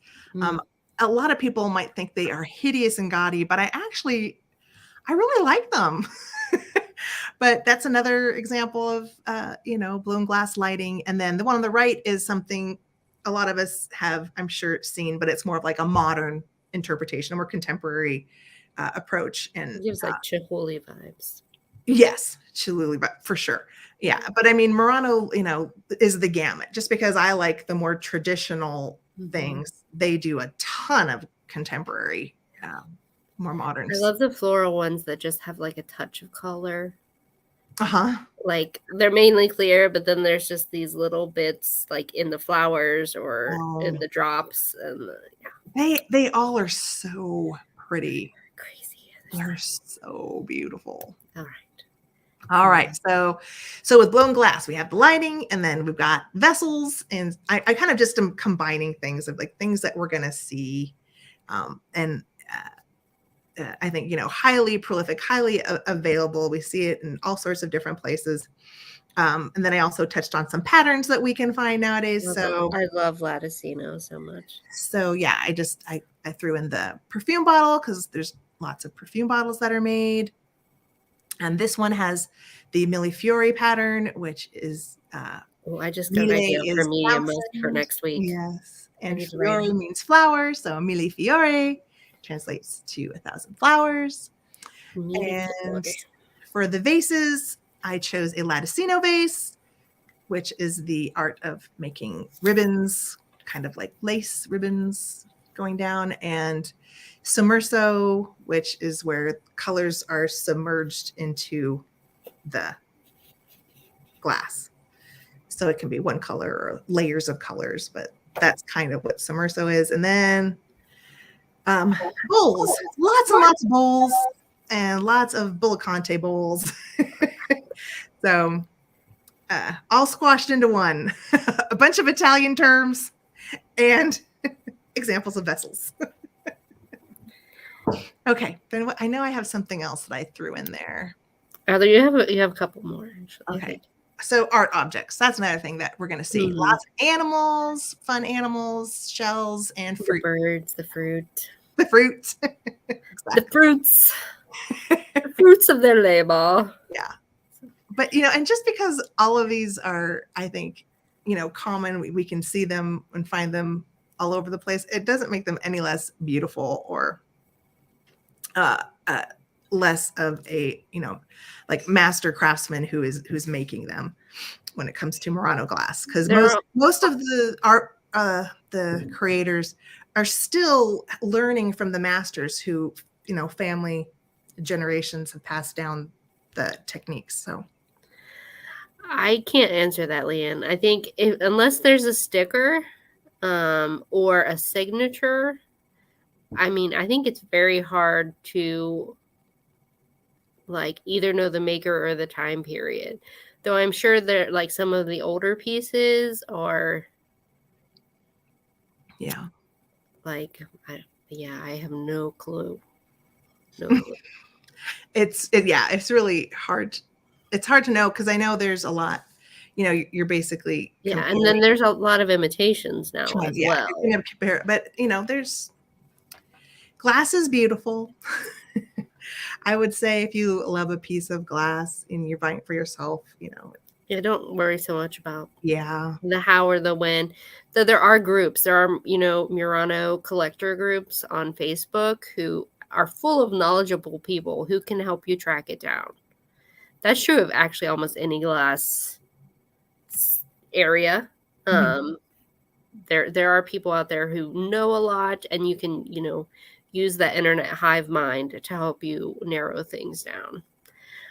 A lot of people might think they are hideous and gaudy, but I really like them. But that's another example of, blown glass lighting. And then the one on the right is something a lot of us have, I'm sure, seen, but it's more of like a modern interpretation, a more contemporary approach. And it gives like Chihuly vibes. Yes, Chihuly, but for sure. Yeah. But I mean, Murano, is the gamut. Just because I like the more traditional things, they do a ton of contemporary, more modern. I love the floral ones that just have like a touch of color. Like they're mainly clear, but then there's just these little bits like in the flowers or in the drops, and they all are so pretty. Crazy. They're so beautiful. All right. So with blown glass, we have the lighting, and then we've got vessels, and I kind of just am combining things of like things that we're gonna see, and I think, highly prolific, highly available. We see it in all sorts of different places. And then I also touched on some patterns that we can find nowadays. I love Latticino so much. So yeah, I threw in the perfume bottle because there's lots of perfume bottles that are made. And this one has the Millefiori pattern, which is I just got an idea for me and for next week. Yes. And fiore means flower. So Millefiori translates to 1,000 flowers. And for the vases, I chose a Latticino vase, which is the art of making ribbons, kind of like lace ribbons going down, and sommerso, which is where colors are submerged into the glass. So it can be one color or layers of colors, but that's kind of what sommerso is. And then bowls, lots and lots of bowls, and lots of Brocante bowls. So all squashed into one. A bunch of Italian terms and examples of vessels. Okay, then I know I have something else that I threw in there. You have a couple more. Actually, okay. So art objects. That's another thing that we're going to see. Lots of animals, fun animals, shells, and fruit. The birds, the fruit. The fruits. Exactly. The fruits. The fruits of their labor. Yeah. But, and just because all of these are, I think, common, we can see them and find them all over the place, it doesn't make them any less beautiful or less of a, like master craftsman who's making them when it comes to Murano glass. Because most of the art, the creators are still learning from the masters who, family generations have passed down the techniques. So I can't answer that, Leanne. I think unless there's a sticker or a signature, I think it's very hard to either know the maker or the time period. Though I'm sure that some of the older pieces are I have no clue. No clue. It's really hard. It's hard to know because I know there's a lot. You're basically and then there's a lot of imitations now as well. But there's glass is beautiful. I would say if you love a piece of glass and you're buying it for yourself, don't worry so much about the how or the when. Though there are groups, there are Murano collector groups on Facebook who are full of knowledgeable people who can help you track it down. That's true of actually almost any glass area. There are people out there who know a lot, and you can use that internet hive mind to help you narrow things down.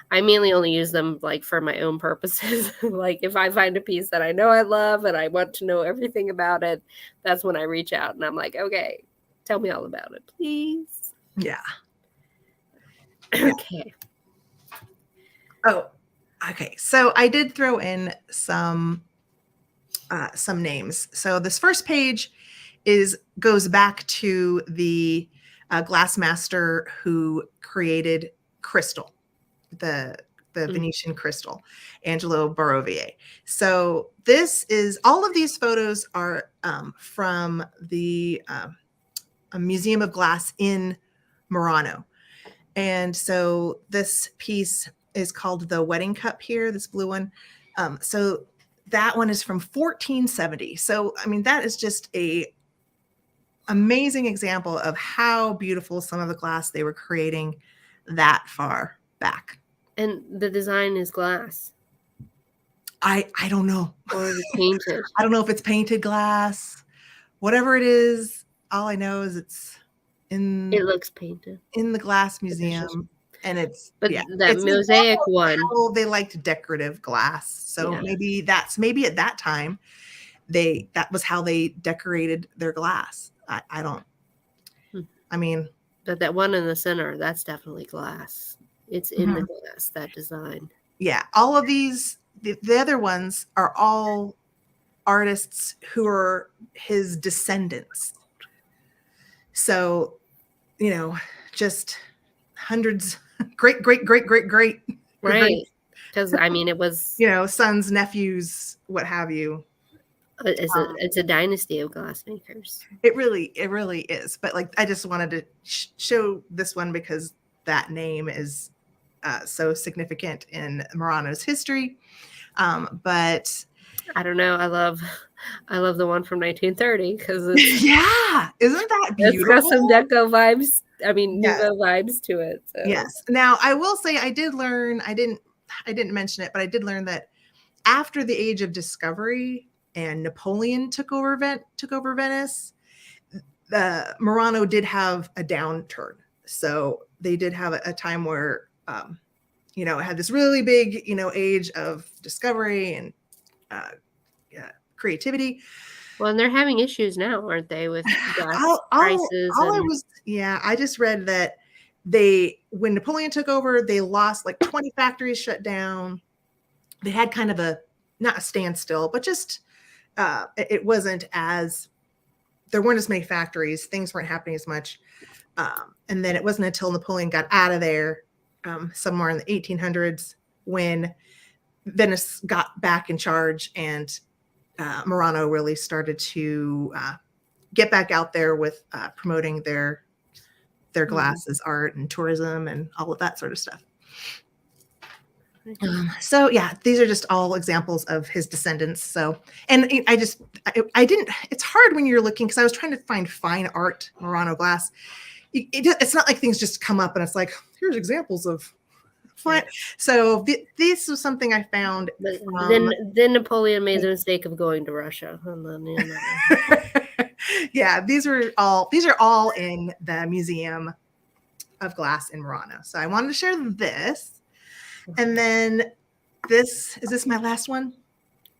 I mainly only use them for my own purposes. If I find a piece that I know I love and I want to know everything about it, that's when I reach out and I'm like, okay, tell me all about it, please. Yeah. Okay. Oh, okay. So I did throw in some names. So this first page goes back to the glass master who created crystal, the Venetian crystal, Angelo Barovier. So all of these photos are from the Museum of Glass in Murano. And so this piece is called the Wedding Cup here, this blue one. So that one is from 1470. So, that is just a amazing example of how beautiful some of the glass they were creating that far back. And the design is glass. I don't know. Or is it painted? I don't know if it's painted glass. Whatever it is, all I know is it looks painted in the glass museum. And that mosaic one. They liked decorative glass. So maybe at that time, that was how they decorated their glass. I don't. But that one in the center, that's definitely glass. It's in the glass, that design. Yeah, all of these, the other ones are all artists who are his descendants. So, just hundreds, great, right. Because I mean, it was, sons, nephews, what have you. it's a dynasty of glassmakers. It really is. But like, I just wanted to show this one because that name is so significant in Murano's history. But I don't know. I love the one from 1930 because it's yeah, isn't that beautiful? It's got some deco vibes. I mean, Nouveau vibes to it. So. Yes. Now I will say I did learn. I didn't mention it, but I did learn that after the Age of Discovery and Napoleon took over Venice, the Murano did have a downturn. So they did have a time where it had this really big age of discovery and creativity. Well, and they're having issues now, aren't they, with gas prices? I just read that when Napoleon took over, they lost like 20 factories, shut down. They had kind of not a standstill, but just it wasn't there weren't as many factories. Things weren't happening as much. And then it wasn't until Napoleon got out of there somewhere in the 1800s when Venice got back in charge and Murano really started to get back out there with promoting their glasses, art and tourism and all of that sort of stuff. So yeah, these are just all examples of his descendants. So, and I didn't, it's hard when you're looking, because I was trying to find fine art Murano glass. It's not like things just come up and it's like, here's examples of fine. So this was something I found. Then Napoleon made the mistake of going to Russia. Yeah, these are all in the Museum of Glass in Murano. So I wanted to share this. And then is this my last one?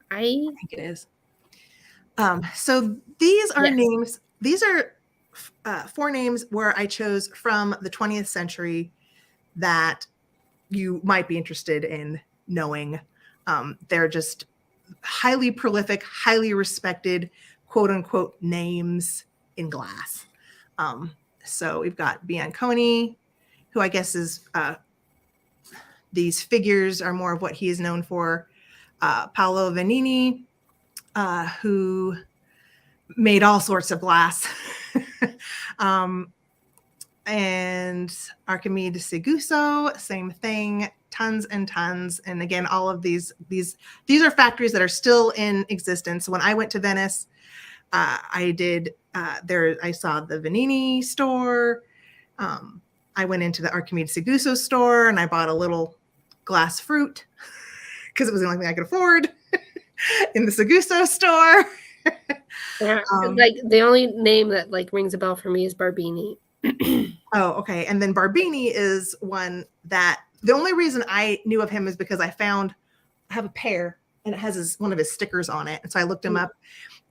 I think it is. So these are names. These are 4 names where I chose from the 20th century that you might be interested in knowing. They're just highly prolific, highly respected, quote unquote, names in glass. So we've got Bianconi, who I guess is these figures are more of what he is known for. Paolo Vanini, who made all sorts of glass. And Archimedes Seguso, same thing, tons and tons. And again, all of these are factories that are still in existence. When I went to Venice, I saw the Vanini store. I went into the Archimedes Seguso store and I bought a little glass fruit because it was the only thing I could afford in the Seguso store. Like the only name that like rings a bell for me is Barbini. Oh, okay. And then Barbini is one that the only reason I knew of him is because I have a pair and it has one of his stickers on it. And so I looked him up,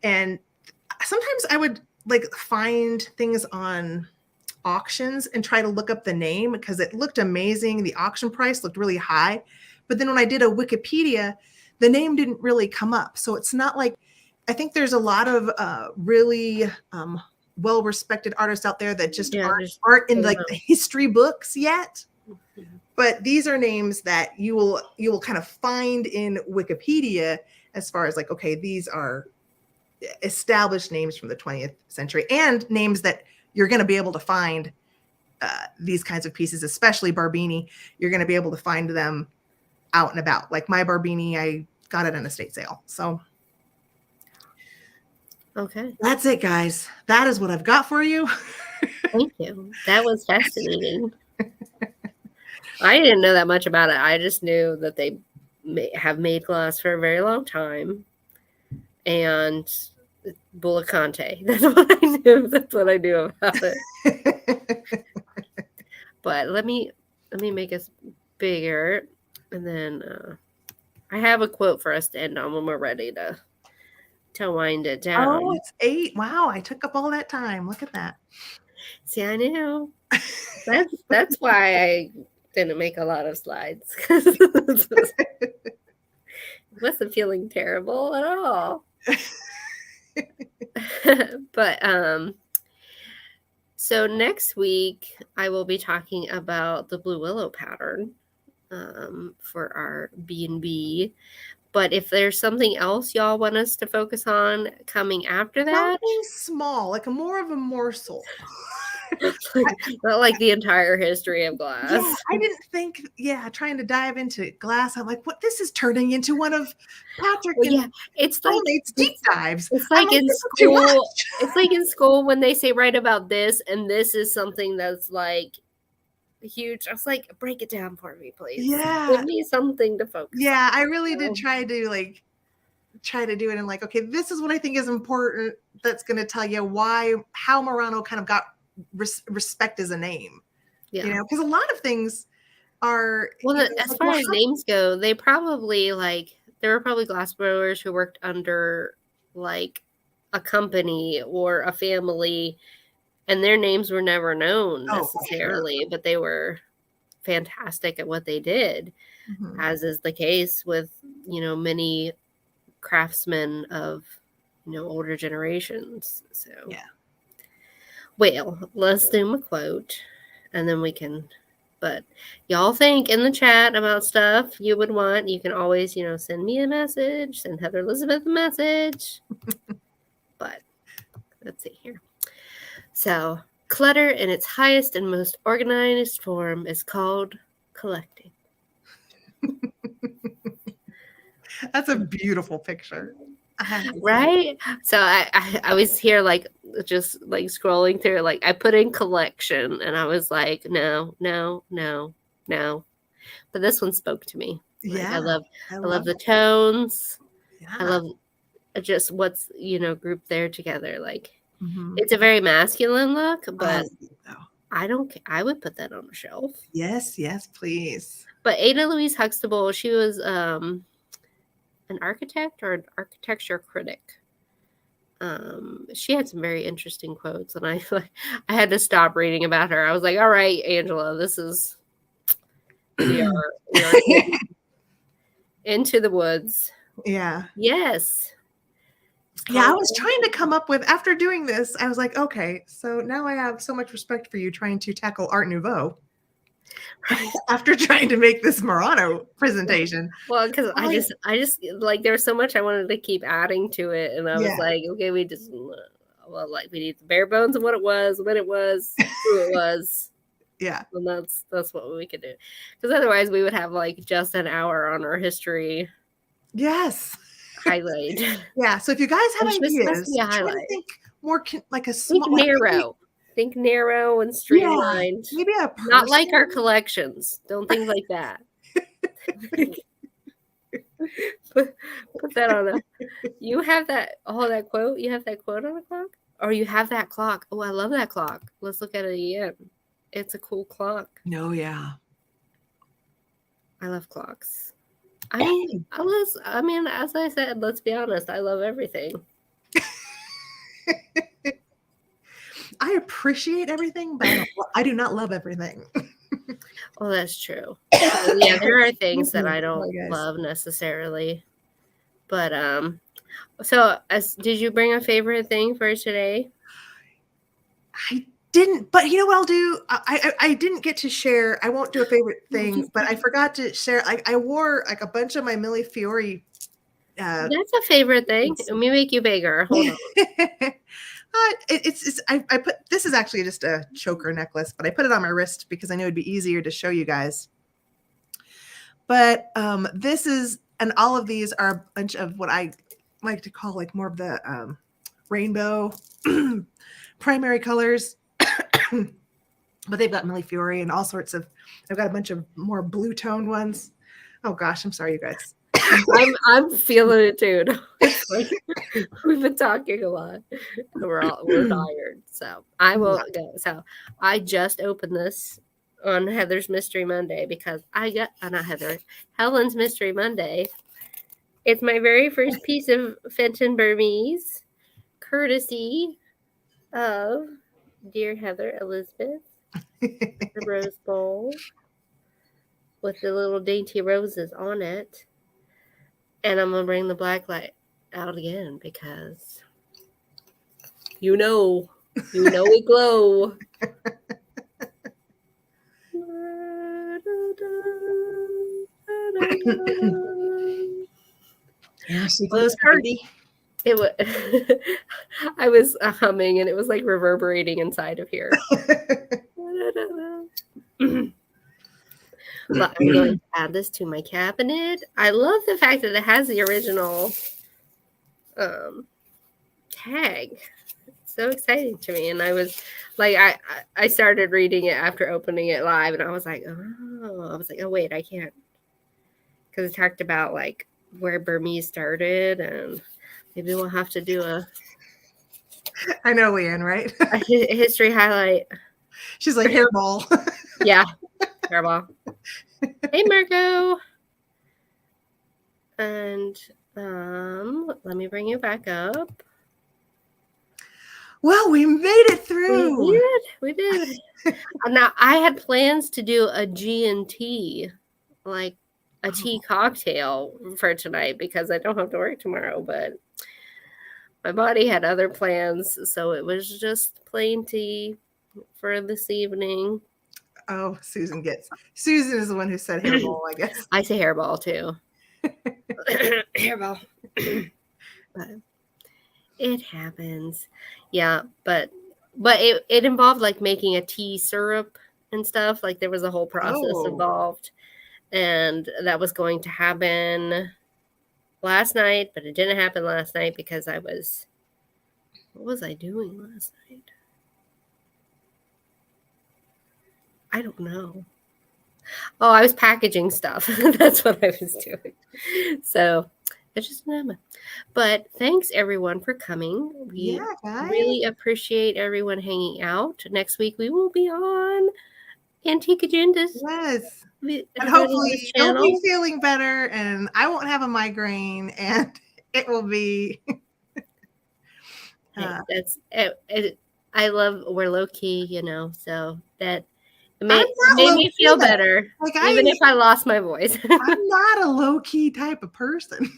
and sometimes I would like find things on auctions and try to look up the name because it looked amazing. The auction price looked really high. But then when I did a Wikipedia, the name didn't really come up. So it's not like, I think there's a lot of really well-respected artists out there that just aren't in like the history books yet. But these are names that you will kind of find in Wikipedia as far as like, okay, these are established names from the 20th century and names that you're going to be able to find these kinds of pieces, especially Barbini. You're going to be able to find them out and about. Like my Barbini, I got it in an estate sale. So okay, that's it, guys. That is what I've got for you. Thank you. That was fascinating. I didn't know that much about it. I just knew that they have made glass for a very long time, and Brocante. That's what I knew. That's what I knew about it. But let me make us bigger, and then I have a quote for us to end on when we're ready to wind it down. Oh, it's 8. Wow, I took up all that time. Look at that. See, I knew. That's why I didn't make a lot of slides. It wasn't feeling terrible at all. But So next week, I will be talking about the Blue Willow pattern for our B&B. But if there's something else y'all want us to focus on coming after that, something small, like more of a morsel. not like the entire history of glass. Yeah, I didn't think. Yeah, trying to dive into glass, I'm like, what? This is turning into one of Patrick and it's like deep dives. It's like in too much. school. It's like in school when they say write about this, and this is something that's like huge. I was like, break it down for me, please. Yeah, give me something to focus. Yeah, I really did try to do it and like, okay, this is what I think is important. That's going to tell you how Murano kind of got respect as a name. Yeah, you know, because a lot of things are. Well, as far as names go, they probably there were probably glass blowers who worked under like a company or a family, and their names were never known necessarily, but they were fantastic at what they did, as is the case with many craftsmen of older generations. So yeah. Well, let's do my quote, and then we can. But y'all think in the chat about stuff you would want. You can always, send me a message, send Heather Elizabeth a message. But let's see here. So, clutter in its highest and most organized form is called collecting. That's a beautiful picture. Right? So I was here just scrolling through, I put in collection and I was like, no. But this one spoke to me. Yeah. I love the tones. Yeah. I love just what's, grouped there together. It's a very masculine look, but I would put that on a shelf. Yes, please. But Ada Louise Huxtable, she was an architect or an architecture critic. She had some very interesting quotes, and I had to stop reading about her. I was like, all right, Angela, we are into the woods. Yeah. Yes. Yeah, I was trying to come up with, after doing this, I was like, okay, so now I have so much respect for you trying to tackle Art Nouveau. After trying to make this Murano presentation. Well, because I just there was so much I wanted to keep adding to it, and I was like, okay, we need the bare bones of what it was, when it was, who it was. Yeah, and that's what we could do, because otherwise we would have just an hour on our history. Yes. Highlight. Yeah. So if you guys have ideas, try to think more like a small, Think narrow and streamlined. Yeah, maybe a person. Not like our collections. Don't think like that. Put that on you have that quote? You have that quote on a clock? Or you have that clock? Oh, I love that clock. Let's look at it again. It's a cool clock. No, yeah. I love clocks. I mean, as I said, let's be honest, I love everything. I appreciate everything, but I do not love everything. Oh, that's true. Yeah, there are things that I don't love necessarily. But did you bring a favorite thing for today? I didn't, but you know what I'll do? I didn't get to share. I won't do a favorite thing, but I forgot to share. I wore a bunch of my Millie Fiore. That's a favorite thing. Let me make you bigger. Hold on. I put, this is actually just a choker necklace, but I put it on my wrist because I knew it'd be easier to show you guys. But this is, and all of these are a bunch of what I like to call more of the rainbow primary colors. But they've got Millie Fiore and all sorts of, I've got a bunch of more blue toned ones. Oh gosh, I'm sorry, you guys. I'm feeling it too. It's we've been talking a lot. We're tired. So I will go. So I just opened this on Heather's Mystery Monday because Helen's Mystery Monday. It's my very first piece of Fenton Burmese, courtesy of dear Heather Elizabeth. The rose bowl with the little dainty roses on it. And I'm going to bring the black light out again because, You know we glow. Yeah, she glows pretty. It was. I was humming, and it was like reverberating inside of here. But I'm going to add this to my cabinet. I love the fact that it has the original tag. It's so exciting to me. And I was like, I started reading it after opening it live, and I was like, oh wait, I can't, because it talked about like where Burmese started, and maybe we'll have to do a. I know, Leanne, right? A history highlight. She's like hairball. Yeah, hairball. Hey, Marco. And let me bring you back up. Well, we made it through. We did. Now, I had plans to do a G&T, like a tea cocktail for tonight, because I don't have to work tomorrow, but my body had other plans, so it was just plain tea for this evening. Oh, Susan is the one who said hairball, I guess. I say hairball too. Hairball. But it happens. Yeah, but it involved like making a tea syrup and stuff. Like there was a whole process involved, and that was going to happen last night, but it didn't happen last night because what was I doing last night? I don't know. Oh, I was packaging stuff. That's what I was doing. So it's just an Emma. But thanks everyone for coming. We really appreciate everyone hanging out. Next week we will be on Antique Agendas. Yes. And hopefully you'll be feeling better, and I won't have a migraine, and it will be. I love, we're low key, so that made me feel better, like even if I lost my voice. I'm not a low key type of person.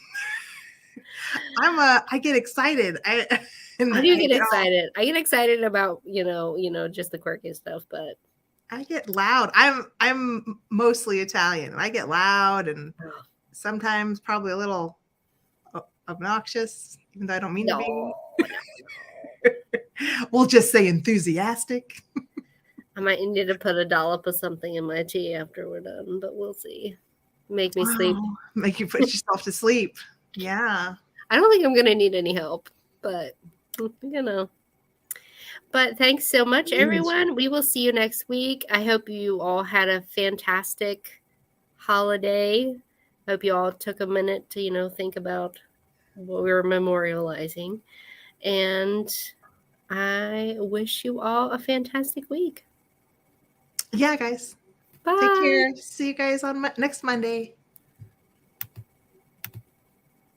I get excited. I do get excited. I get excited about just the quirky stuff, but I get loud. I'm mostly Italian, and I get loud and sometimes probably a little obnoxious, even though I don't mean to be. We'll just say enthusiastic. I might need to put a dollop of something in my tea after we're done, but we'll see. Make me sleep. Make you put yourself to sleep. Yeah. I don't think I'm going to need any help, but But thanks so much, everyone. We will see you next week. I hope you all had a fantastic holiday. I hope you all took a minute to, think about what we were memorializing. And I wish you all a fantastic week. Yeah, guys. Bye. Take care. See you guys on next Monday.